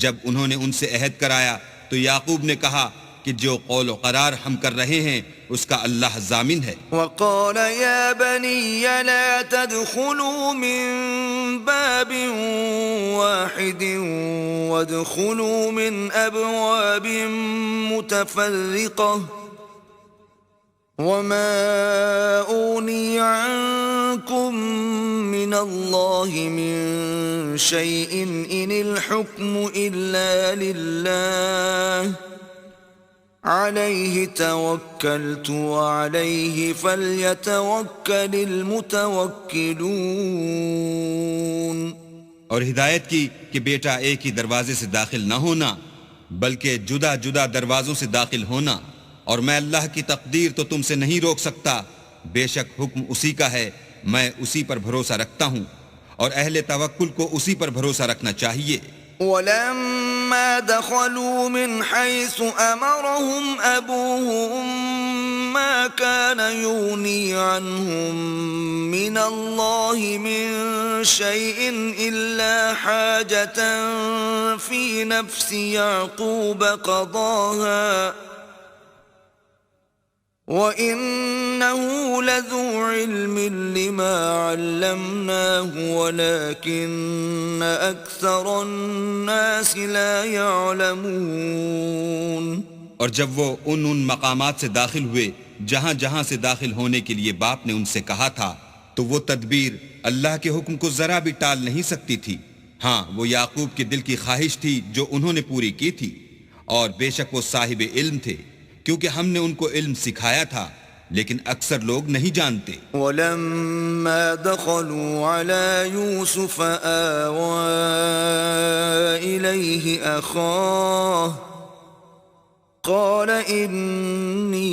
جب انہوں نے ان سے عہد کرایا تو یعقوب نے کہا کہ جو قول و قرار ہم کر رہے ہیں اس کا اللہ ضامن ہے. وقال يا بني لا تدخلوا من باب واحد وادخلوا من أبواب متفرقة وما أغني عنكم من الله من شيء إن الحكم إلا لله عليه توكلت وعليه فليتوكل المتوكلون. اور ہدایت کی کہ بیٹا ایک ہی دروازے سے داخل نہ ہونا بلکہ جدا جدا دروازوں سے داخل ہونا، اور میں اللہ کی تقدیر تو تم سے نہیں روک سکتا، بے شک حکم اسی کا ہے، میں اسی پر بھروسہ رکھتا ہوں اور اہل توکل کو اسی پر بھروسہ رکھنا چاہیے. ولما دخلوا من حيث أمرهم أبوهم ما كان يغني عنهم من الله من شيء إلا حاجة في نفس يعقوب قضاها وَإِنَّهُ لَذُو عِلْمٍ لِّمَا عَلَّمْنَاهُ وَلَكِنَّ أَكْثَرَ النَّاسِ لَا يَعْلَمُونَ. اور جب وہ ان مقامات سے داخل ہوئے جہاں جہاں سے داخل ہونے کے لیے باپ نے ان سے کہا تھا تو وہ تدبیر اللہ کے حکم کو ذرا بھی ٹال نہیں سکتی تھی. ہاں وہ یعقوب کے دل کی خواہش تھی جو انہوں نے پوری کی تھی، اور بے شک وہ صاحب علم تھے کیونکہ ہم نے ان کو علم سکھایا تھا، لیکن اکثر لوگ نہیں جانتے. وَلَمَّا دَخَلُوا عَلَى يُوسُفَ آوَى إِلَيْهِ أَخَاهُ قَالَ إِنِّي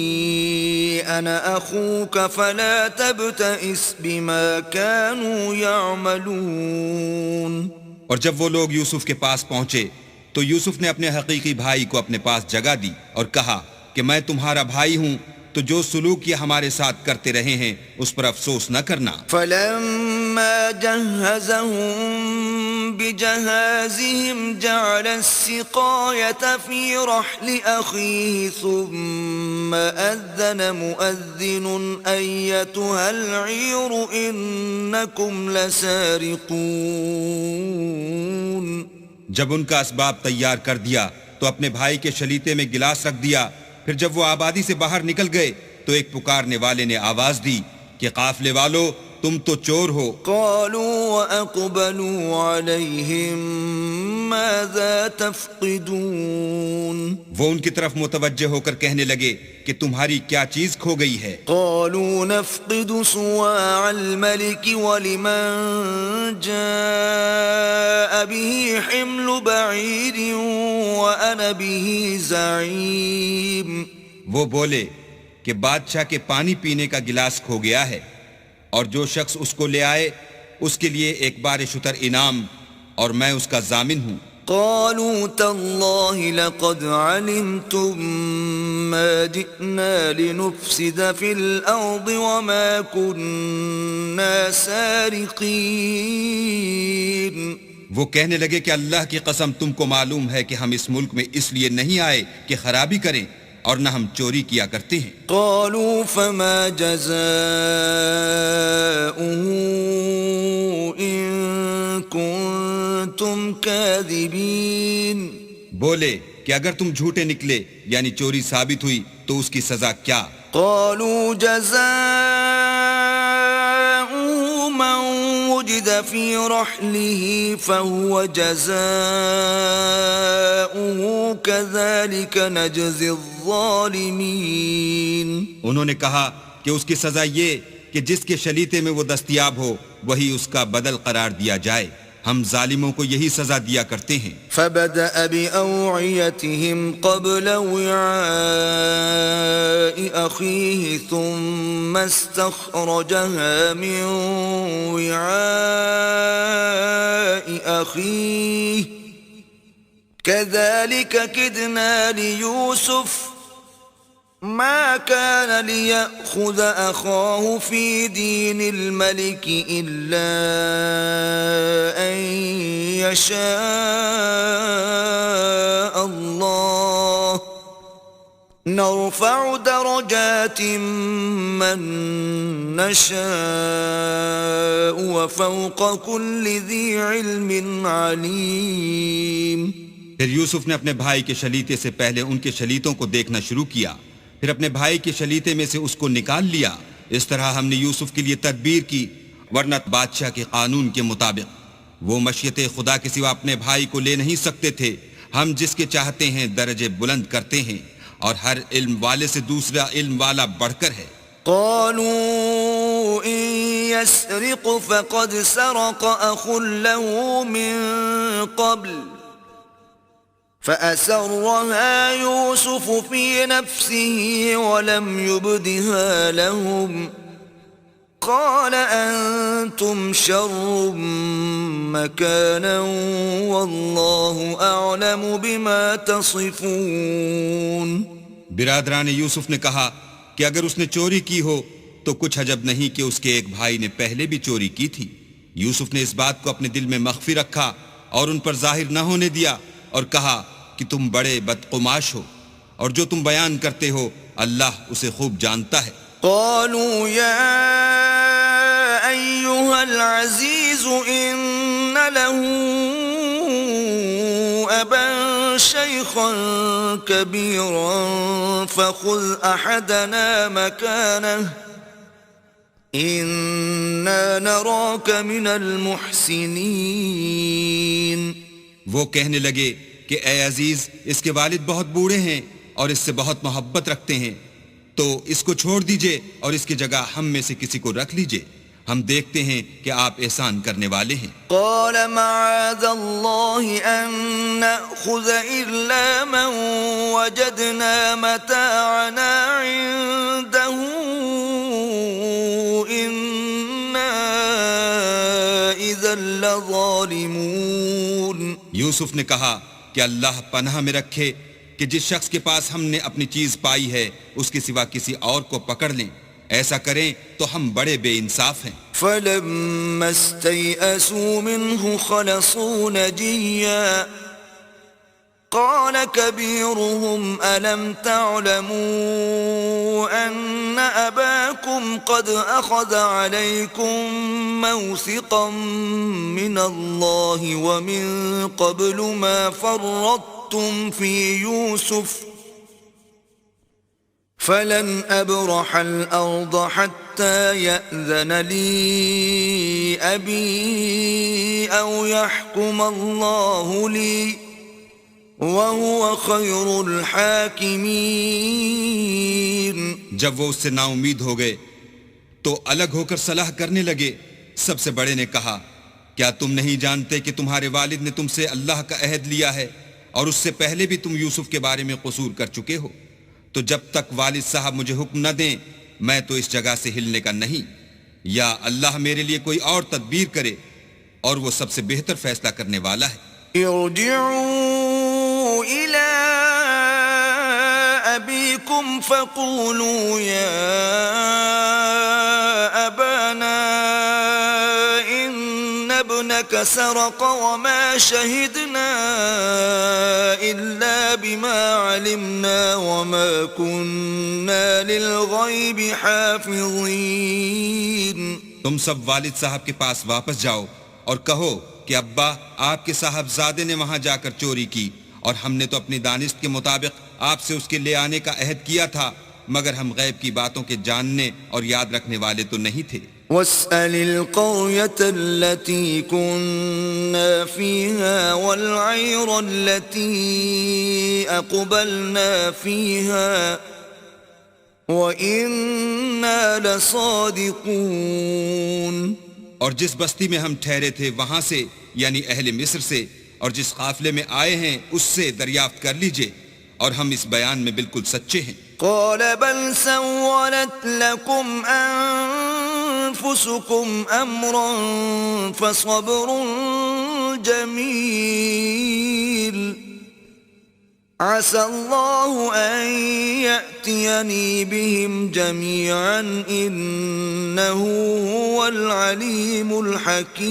أَنَا أَخُوكَ فَلَا تَبْتَئِسْ بِمَا كَانُوا يَعْمَلُونَ. اور جب وہ لوگ یوسف کے پاس پہنچے تو یوسف نے اپنے حقیقی بھائی کو اپنے پاس جگہ دی اور کہا کہ میں تمہارا بھائی ہوں، تو جو سلوک یہ ہمارے ساتھ کرتے رہے ہیں اس پر افسوس نہ کرنا. فَلَمَّا جَهَّزَهُم بِجَهَازِهِمْ جَعَلَ السِّقَايَةَ فِي رَحْلِ أَخِيهِ ثُمَّ أَذَّنَ مُؤَذِّنٌ أَيَّتُهَا الْعِيرُ إِنَّكُمْ لَسَارِقُونَ. جب ان کا اسباب تیار کر دیا تو اپنے بھائی کے شلیتے میں گلاس رکھ دیا. پھر جب وہ آبادی سے باہر نکل گئے تو ایک پکارنے والے نے آواز دی کہ قافلے والو تم تو چور ہو. قالوا وأقبلوا عليهم ماذا تفقدون. وہ ان کی طرف متوجہ ہو کر کہنے لگے کہ تمہاری کیا چیز کھو گئی ہے. قالوا نفقد صواع الملك ولمن جاء به حمل بعير وأنا به زعيم. وہ بولے کہ بادشاہ کے پانی پینے کا گلاس کھو گیا ہے اور جو شخص اس کو لے آئے اس کے لیے ایک بار شتر انعام، اور میں اس کا ضامن ہوں. قالوا تالله لقد علمتم ما جئنا لنفسد في الأرض وما كنا سارقين. وہ کہنے لگے کہ اللہ کی قسم تم کو معلوم ہے کہ ہم اس ملک میں اس لیے نہیں آئے کہ خرابی کریں اور نہ ہم چوری کیا کرتے ہیں. قالوا فما جزاؤه إن كنتم كاذبين. بولے کہ اگر تم جھوٹے نکلے یعنی چوری ثابت ہوئی تو اس کی سزا کیا؟ قالوا جزاؤه من وجد في رحله فهو جزاؤه كذلك نجزي الظالمين. انہوں نے کہا کہ اس کی سزا یہ کہ جس کے شلیتے میں وہ دستیاب ہو وہی اس کا بدل قرار دیا جائے. ہم ظالموں کو یہی سزا دیا کرتے ہیں. فبدأ بأوعيتهم قبل وعاء أخيه ثم استخرجها من وعاء أخيه كذلك كدنا ليوسف ما كان ليأخذ أخاه في دين الملك إلا أن يشاء الله نرفع درجات من نشاء وفوق كل ذي علم عليم. پھر یوسف نے اپنے بھائی کے شلیتے سے پہلے ان کے شلیتوں کو دیکھنا شروع کیا، پھر اپنے بھائی کے شلیتے میں سے اس کو نکال لیا. اس طرح ہم نے یوسف کے لیے تدبیر کی، ورنہ بادشاہ کے قانون کے مطابق وہ مشیت خدا کے سوا اپنے بھائی کو لے نہیں سکتے تھے. ہم جس کے چاہتے ہیں درجے بلند کرتے ہیں اور ہر علم والے سے دوسرا علم والا بڑھ کر ہے. قالوا إن يسرق فقد سرق أخ له من قبل فأسرها يوسف في نفسه ولم يبدها لهم قال أنتم شر مكانا والله أعلم بما تصفون. برادران یوسف نے کہا کہ اگر اس نے چوری کی ہو تو کچھ عجب نہیں کہ اس کے ایک بھائی نے پہلے بھی چوری کی تھی. یوسف نے اس بات کو اپنے دل میں مخفی رکھا اور ان پر ظاہر نہ ہونے دیا اور کہا کہ تم بڑے بدقماش ہو اور جو تم بیان کرتے ہو اللہ اسے خوب جانتا ہے. قالوا يا أيها العزيز إن له أبا شيخا كبيرا فخذ أحدنا مكانه إنا نراك من المحسنين. وہ کہنے لگے کہ اے عزیز اس کے والد بہت بوڑھے ہیں اور اس سے بہت محبت رکھتے ہیں، تو اس کو چھوڑ دیجئے اور اس کی جگہ ہم میں سے کسی کو رکھ لیجئے، ہم دیکھتے ہیں کہ آپ احسان کرنے والے ہیں. قال معاذ الله أن نأخذ إلا من وجدنا متاعنا عنده إنا إذا لظالمون. یوسف نے کہا کہ اللہ پناہ میں رکھے کہ جس شخص کے پاس ہم نے اپنی چیز پائی ہے اس کے سوا کسی اور کو پکڑ لیں، ایسا کریں تو ہم بڑے بے انصاف ہیں. فلما استيئسوا منه خلصوا نجيا قال كبيرهم ألم تعلموا أن أباكم قد أخذ عليكم موثقا من الله ومن قبل ما فرطتم في يوسف فلن أبرح الأرض حتى يأذن لي أبي أو يحكم الله لي وَهُوَ خَيْرُ الْحَاكِمِينَ. جب وہ اس سے نا امید ہو گئے تو الگ ہو کر صلاح کرنے لگے. سب سے بڑے نے کہا کیا تم نہیں جانتے کہ تمہارے والد نے تم سے اللہ کا عہد لیا ہے اور اس سے پہلے بھی تم یوسف کے بارے میں قصور کر چکے ہو؟ تو جب تک والد صاحب مجھے حکم نہ دیں میں تو اس جگہ سے ہلنے کا نہیں، یا اللہ میرے لیے کوئی اور تدبیر کرے اور وہ سب سے بہتر فیصلہ کرنے والا ہے. ارجعوا إلى أبيكم فقولوا يا أبانا إن ابنك سرق وما شهدنا إلا بما علمنا وما كنا للغيب حافظين. تم سب والد صاحب کے پاس واپس جاؤ اور کہو کہ ابا آپ کے صاحبزادے نے وہاں جا کر چوری کی، اور ہم نے تو اپنی دانست کے مطابق آپ سے اس کے لے آنے کا عہد کیا تھا، مگر ہم غیب کی باتوں کے جاننے اور یاد رکھنے والے تو نہیں تھے. واسأل القرية التي كنا فيها والعير التي أقبلنا فيها وإنا لصادقون. اور جس بستی میں ہم ٹھہرے تھے وہاں سے یعنی اہل مصر سے، اور جس قافلے میں آئے ہیں اس سے دریافت کر لیجئے، اور ہم اس بیان میں بالکل سچے ہیں. قال بل سولت لكم أنفسكم أمرا فصبر جميل عسى الله أن يأتيني بهم جميعا إنه هو العليم الحكيم.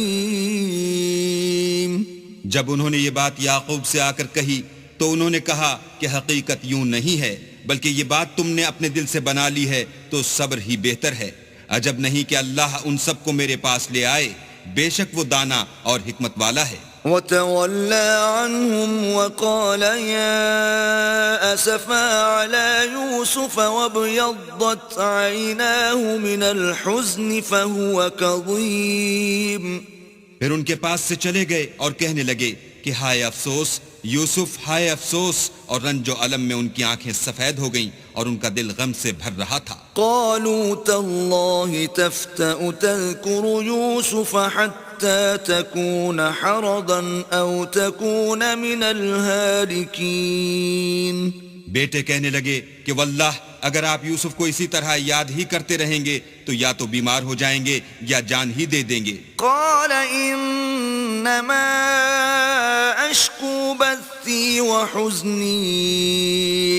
جب انہوں نے یہ بات یعقوب سے آ کر کہی تو انہوں نے کہا کہ حقیقت یوں نہیں ہے، بلکہ یہ بات تم نے اپنے دل سے بنا لی ہے تو صبر ہی بہتر ہے. عجب نہیں کہ اللہ ان سب کو میرے پاس لے آئے، بے شک وہ دانا اور حکمت والا ہے. وتولى عنهم وقال يا أسفا على يوسف وابيضت عيناه من الحزن فهو كظيم. پھر ان کے پاس سے چلے گئے اور کہنے لگے کہ ہائے افسوس یوسف، ہائے افسوس، اور رنج و الم میں ان کی آنکھیں سفید ہو گئیں اور ان کا دل غم سے بھر رہا تھا. قالوا تالله تفتأ تذكر يوسف حتى تكون حرضا أو تكون من الهالكين. بیٹے کہنے لگے کہ واللہ اگر آپ یوسف کو اسی طرح یاد ہی کرتے رہیں گے تو یا تو بیمار ہو جائیں گے یا جان ہی دے دیں گے. قال انما اشکو بثی وحزنی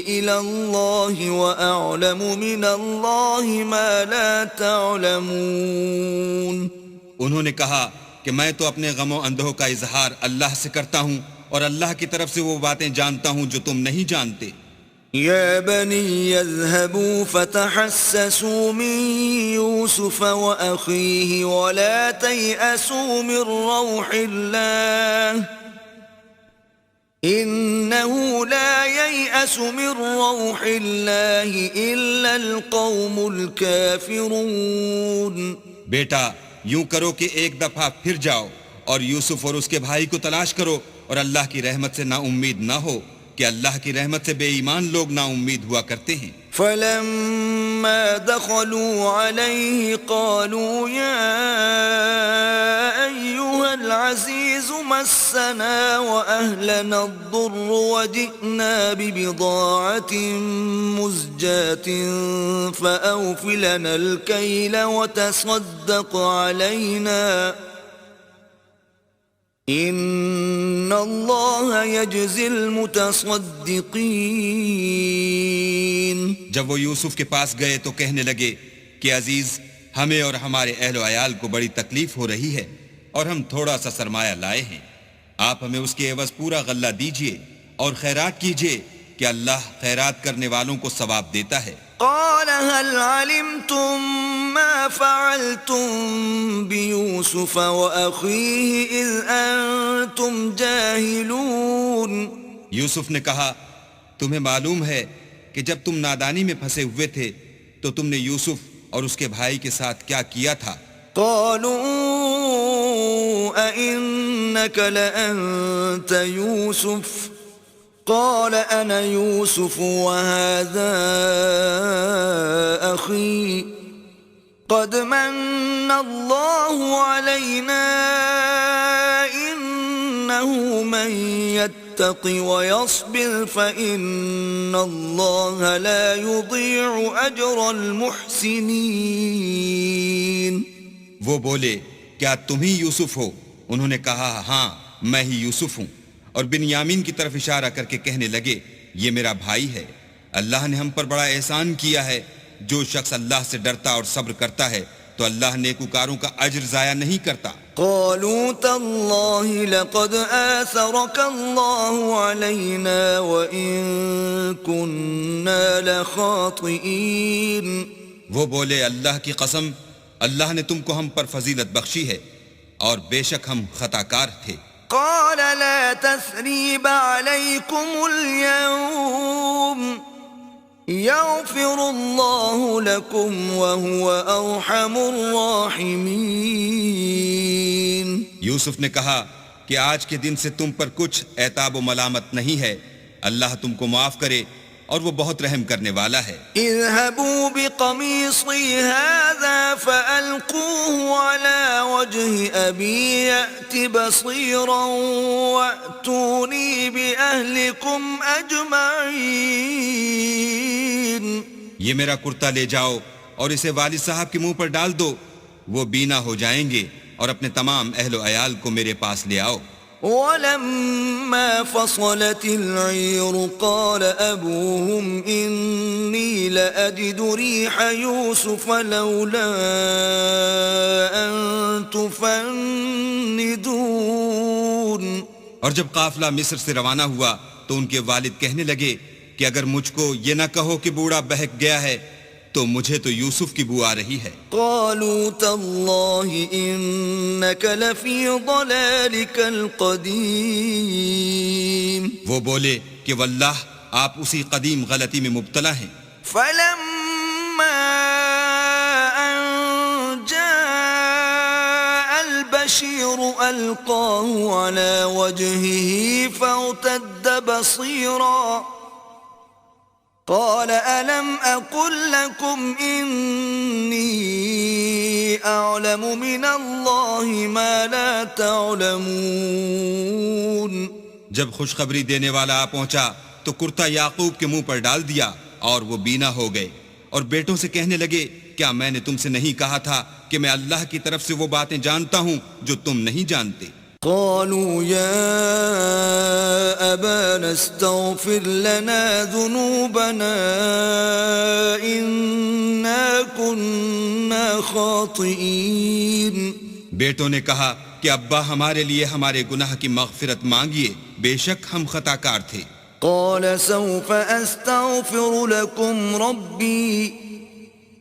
الى اللہ واعلم من اللہ ما لا تعلمون. انہوں نے کہا کہ میں تو اپنے غم و اندوہ کا اظہار اللہ سے کرتا ہوں اور اللہ کی طرف سے وہ باتیں جانتا ہوں جو تم نہیں جانتے. يا بني اذهبوا فتحسسوا من يوسف وأخيه ولا تيأسوا من روح الله إنه لا ييأس من روح الله إلا القوم الكافرون. بیٹا یوں کرو کہ ایک دفعہ پھر جاؤ اور یوسف اور اس کے بھائی کو تلاش کرو، اور اللہ کی رحمت سے نا امید نہ ہو کہ اللہ کی رحمت سے بے ایمان لوگ نا امید ہوا کرتے ہیں. فلما دخلوا عليه قالوا يا أيها العزيز مسنا وأهلنا الضر وجئنا ببضاعة مزجاة فأوف لنا الكيل وتصدق علينا ان اللہ یجزی المتصدقین. جب وہ یوسف کے پاس گئے تو کہنے لگے کہ عزیز ہمیں اور ہمارے اہل و عیال کو بڑی تکلیف ہو رہی ہے اور ہم تھوڑا سا سرمایہ لائے ہیں، آپ ہمیں اس کے عوض پورا غلہ دیجئے اور خیرات کیجئے کہ اللہ خیرات کرنے والوں کو ثواب دیتا ہے. قال هل علمتم ما فعلتم بيوسف وأخيه إذ أنتم جاهلون. یوسف نے کہا تمہیں معلوم ہے کہ جب تم نادانی میں پھنسے ہوئے تھے تو تم نے یوسف اور اس کے بھائی کے ساتھ کیا کیا تھا. قالوا أئنك لأنت يوسف قال أنا يوسف وهذا أخي قد من الله علينا إنه من يتق ويصبر فإن الله لا يضيع أجر المحسنين. وہ بولے کیا تم ہی یوسف ہو؟ انہوں نے کہا ہاں میں ہی یوسف ہوں. اور بنیامین کی طرف اشارہ کر کے کہنے لگے یہ میرا بھائی ہے۔ اللہ نے ہم پر بڑا احسان کیا ہے۔ جو شخص اللہ سے ڈرتا اور صبر کرتا ہے تو اللہ نیکوکاروں کا اجر ضائع نہیں کرتا۔ قالوا تالله لقد آثرك الله علينا وإن كنا لخاطئين۔ وہ بولے اللہ کی قسم اللہ نے تم کو ہم پر فضیلت بخشی ہے اور بے شک ہم خطا کار تھے۔ قال لا تثريب عليكم اليوم يغفر الله لكم وهو أرحم الراحمين۔ یوسف نے کہا کہ آج کے دن سے تم پر کچھ عتاب و ملامت نہیں ہے، اللہ تم کو معاف کرے اور وہ بہت رحم کرنے والا ہے۔ اذهبوا بقميصي هذا فألقوه على وجه أبي يأت بصيرا وأتوني بأهلكم أجمعين۔ یہ میرا کرتا لے جاؤ اور اسے والد صاحب کے منہ پر ڈال دو، وہ بینا ہو جائیں گے، اور اپنے تمام اہل و عیال کو میرے پاس لے آؤ۔ ولما فصلت العير قال أبوهم إني لأجد ريح يوسف لولا أن تفندون۔ اور جب قافلہ مصر سے روانہ ہوا تو ان کے والد کہنے لگے کہ اگر مجھ کو یہ نہ کہو کہ بوڑھا بہک گیا ہے تو مجھے تو یوسف کی بو آ رہی ہے۔ قالوا تالله إنك لفي ضلالك القديم۔ وہ بولے کہ واللہ آپ اسی قدیم غلطی میں مبتلا ہیں۔ فلما أن جاء البشير ألقاه على وجهه فارتد بصيرا قال ألم أقل لكم إني أعلم من الله ما لا تعلمون۔ جب خوشخبری دینے والا آ پہنچا تو کرتا یعقوب کے منہ پر ڈال دیا اور وہ بینا ہو گئے، اور بیٹوں سے کہنے لگے کیا میں نے تم سے نہیں کہا تھا کہ میں اللہ کی طرف سے وہ باتیں جانتا ہوں جو تم نہیں جانتے؟ قالوا يا أبانا استغفر لنا ذنوبنا إنا كنا خاطئين۔ بیٹوں نے کہا کہ ابا ہمارے لیے ہمارے گناہ کی مغفرت مانگیے، بے شک ہم خطا کار تھے۔ قال سوف أستغفر لكم ربي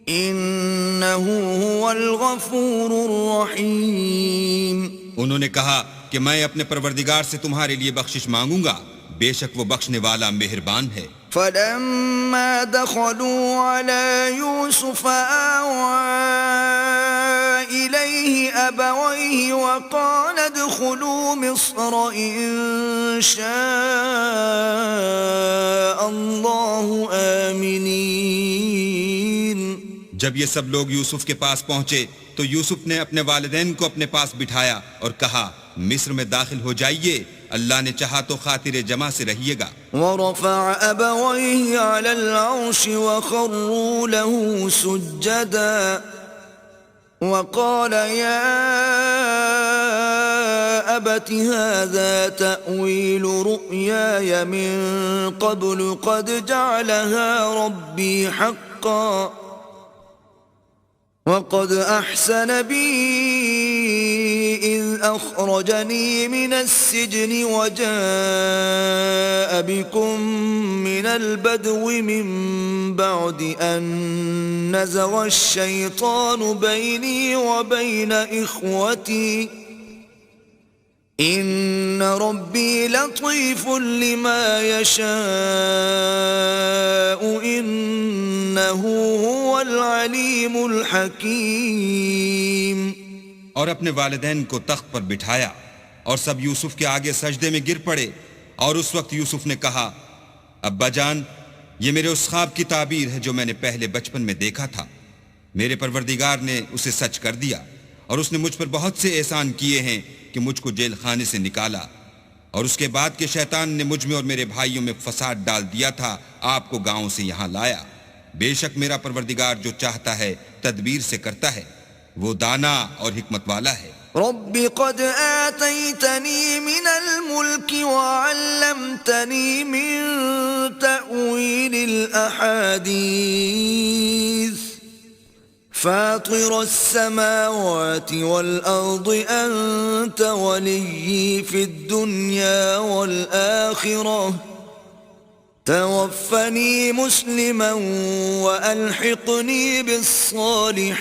إنه هو الغفور الرحيم۔ انہوں نے کہا کہ میں اپنے پروردگار سے تمہارے لیے بخشش مانگوں گا، بے شک وہ بخشنے والا مہربان ہے۔ فلما دخلوا على يوسف آوى إليه أبويه وقال ادخلوا مصر إن شاء الله آمنين۔ جب یہ سب لوگ یوسف کے پاس پہنچے تو یوسف نے اپنے والدین کو اپنے پاس بٹھایا اور کہا مصر میں داخل ہو جائیے، اللہ نے چاہا تو خاطر جمع سے رہیے گا۔ ورفع أبويه على العرش وخروا له سجدا وقال يا أبت هذا تأويل رؤياي من قبل قد جعلها ربي حقا وقد أحسن بي إذ أخرجني من السجن وجاء بكم من البدو من بعد أن نزغ الشيطان بيني وبين إخوتي إن ربي لطيف لما يشاء إنه هو العليم الحكيم۔ اور اپنے والدین کو تخت پر بٹھایا اور سب یوسف کے آگے سجدے میں گر پڑے، اور اس وقت یوسف نے کہا ابا جان یہ میرے اس خواب کی تعبیر ہے جو میں نے پہلے بچپن میں دیکھا تھا، میرے پروردگار نے اسے سچ کر دیا، اور اس نے مجھ پر بہت سے احسان کیے ہیں کہ مجھ کو جیل خانے سے نکالا، اور اس کے بعد کہ شیطان نے مجھ میں اور میرے بھائیوں میں فساد ڈال دیا تھا آپ کو گاؤں سے یہاں لایا۔ بے شک میرا پروردگار جو چاہتا ہے تدبیر سے کرتا ہے، وہ دانا اور حکمت والا ہے۔ رب قد آتيتني من الملك وعلمتني من تأويل الأحاديث فاطر السماوات والأرض أنت ولي في الدنيا والآخرة توفني مسلما وألحقني بالصالحين.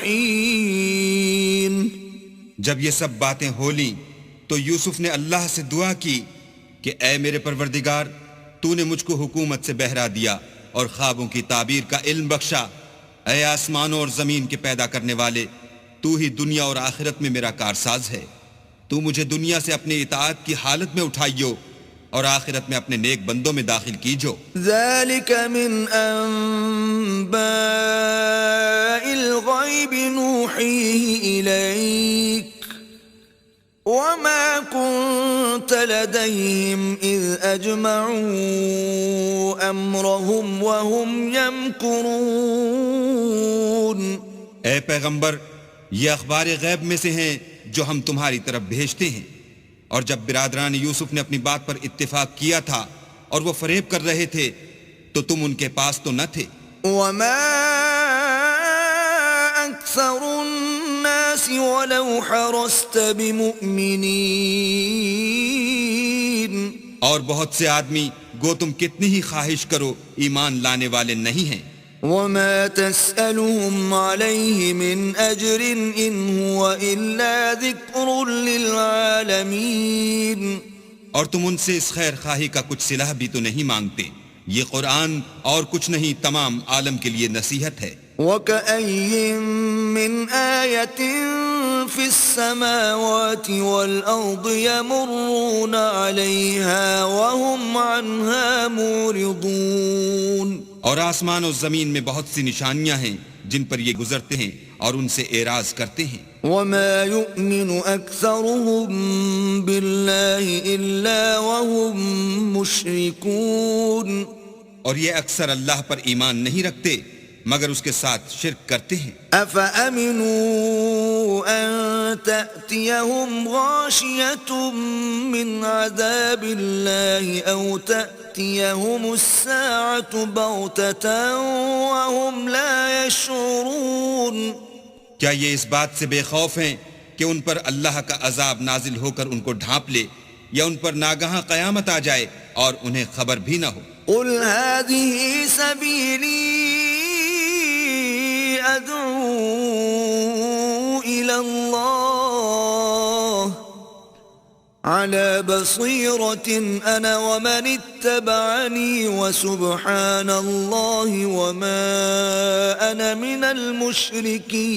جب یہ سب باتیں ہو لیں تو یوسف نے اللہ سے دعا کی کہ اے میرے پروردگار، تو نے مجھ کو حکومت سے بہرا دیا اور خوابوں کی تعبیر کا علم بخشا. اے آسمانوں اور زمین کے پیدا کرنے والے، تو ہی دنیا اور آخرت میں میرا کارساز ہے. تو مجھے دنیا سے اپنی اطاعت کی حالت میں اٹھائیو اور آخرت میں اپنے نیک بندوں میں داخل کیجو. ذلك من أنباء الغيب نوحيه إليك وما كنت لديهم إذ أجمعوا أمرهم وهم يمكرون. اے پیغمبر، یہ اخبار غیب میں سے ہیں جو ہم تمہاری طرف بھیجتے ہیں. اور جب برادران یوسف نے اپنی بات پر اتفاق کیا تھا اور وہ فریب کر رہے تھے تو تم ان کے پاس تو نہ تھے. وما أكثر الناس ولو حرصت بمؤمنين. اور بہت سے آدمی گو تم کتنی ہی خواہش کرو ایمان لانے والے نہیں ہیں. وما تسألهم عليه من أجر إن هو إلا ذكر للعالمين. اور تم ان سے اس خیر خواہی کا کچھ صلہ بھی تو نہیں مانگتے. یہ قرآن اور کچھ نہیں، تمام عالم کے لیے نصیحت ہے. وَكَأَيٍّ مِّنْ آيَةٍ فِي السَّمَاوَاتِ وَالْأَرْضِ يَمُرُّونَ عَلَيْهَا وَهُمْ عَنْهَا مُعْرِضُونَ. اور آسمان و زمین میں بہت سی نشانیاں ہیں جن پر یہ گزرتے ہیں اور ان سے اعراض کرتے ہیں. وَمَا يُؤْمِنُ أَكْثَرُهُم بِاللَّهِ إِلَّا وَهُم مُشْرِكُونَ. اور یہ اکثر اللہ پر ایمان نہیں رکھتے مگر اس کے ساتھ شرک کرتے ہیں. أَفَأَمِنُوا أَن تَأْتِيَهُمْ غَاشِيَةٌ مِّنْ عَذَابِ اللَّهِ أَوْ تَأْتِيَهُمُ السَّاعَةُ بَغْتَةً وَهُمْ لَا يَشْعُرُونَ. کیا یہ اس بات سے بے خوف ہیں کہ ان پر اللہ کا عذاب نازل ہو کر ان کو ڈھانپ لے یا ان پر ناگہاں قیامت آ جائے اور انہیں خبر بھی نہ ہو؟ قُلْ هَذِهِ سَبِيلِي أَدْعُو إِلَى اللَّهِ عَلَى بَصِيرَةٍ أَنَا وَمَنِ اتَّبَعَنِي وَسُبْحَانَ اللَّهِ وَمَا أَنَا مِنَ الْمُشْرِكِينَ.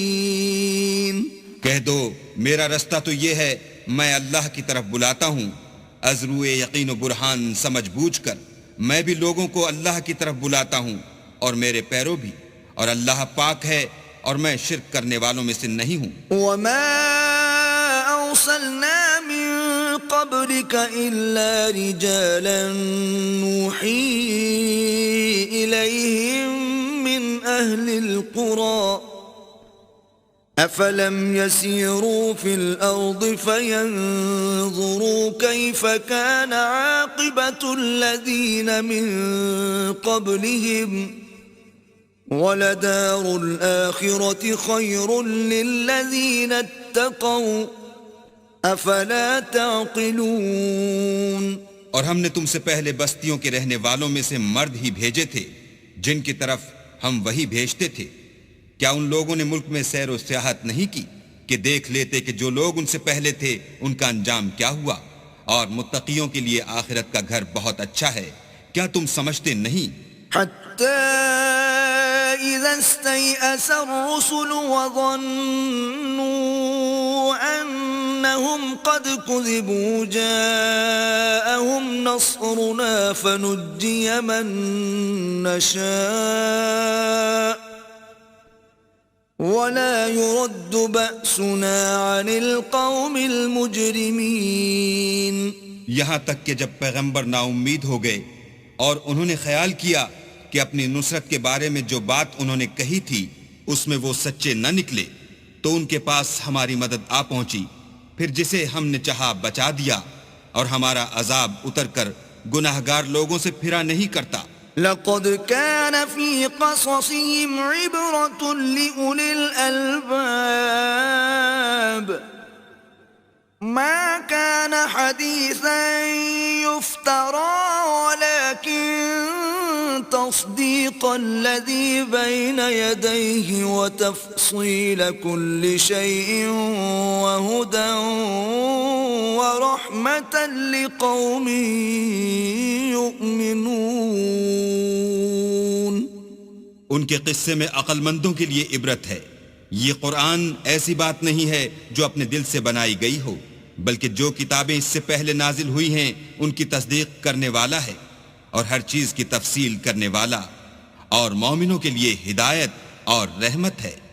کہہ دو میرا رستہ تو یہ ہے، میں اللہ کی طرف بلاتا ہوں از روئے یقین و برہان سمجھ بوجھ کر. میں بھی لوگوں کو اللہ کی طرف بلاتا ہوں اور میرے پیرو بھی، اور اللہ پاک ہے اور میں شرک کرنے والوں میں سے نہیں ہوں. وَمَا أَرْسَلْنَا مِن قَبْلِكَ إِلَّا رِجَالًا نُوحِي إِلَيْهِم مِّنْ أَهْلِ الْقُرَى أَفَلَمْ يَسِيرُوا فِي الْأَرْضِ فَيَنظُرُوا كَيْفَ كَانَ عَاقِبَةُ الَّذِينَ مِن قَبْلِهِمْ وَلَدَارُ الْآخِرَةِ خَيْرٌ لِّلَّذِينَ اتَّقَوْا أَفَلَا تَعْقِلُونَ. اور ہم نے تم سے پہلے بستیوں کے رہنے والوں میں سے مرد ہی بھیجے تھے جن کی طرف ہم وہی بھیجتے تھے. کیا ان لوگوں نے ملک میں سیر و سیاحت نہیں کی کہ دیکھ لیتے کہ جو لوگ ان سے پہلے تھے ان کا انجام کیا ہوا؟ اور متقیوں کے لیے آخرت کا گھر بہت اچھا ہے. کیا تم سمجھتے نہیں؟ حتى إذا استيأس الرسل وظنوا أنهم قد كذبوا جاءهم نصرنا فنجي من نشاء ولا يرد بأسنا عن القوم المجرمين. یہاں تک کہ جب پیغمبر نا امید ہو گئے اور انہوں نے خیال کیا کہ اپنی نصرت کے بارے میں جو بات انہوں نے کہی تھی اس میں وہ سچے نہ نکلے تو ان کے پاس ہماری مدد آ پہنچی پھر جسے ہم نے چاہا بچا دیا اور ہمارا عذاب اتر کر گناہگار لوگوں سے پھرا نہیں کرتا۔ لقد كان في قصصهم عبرة لأولي الألباب ما كان حديثا يفترى ولكن تصديق الذي بين يديه وتفصيل كل شيء وهدى ورحمة لقوم يؤمنون۔ ان کے قصے میں عقل مندوں کے لیے عبرت ہے۔ یہ قرآن ایسی بات نہیں ہے جو اپنے دل سے بنائی گئی ہو، بلکہ جو کتابیں اس سے پہلے نازل ہوئی ہیں ان کی تصدیق کرنے والا ہے اور ہر چیز کی تفصیل کرنے والا، اور مومنوں کے لیے ہدایت اور رحمت ہے۔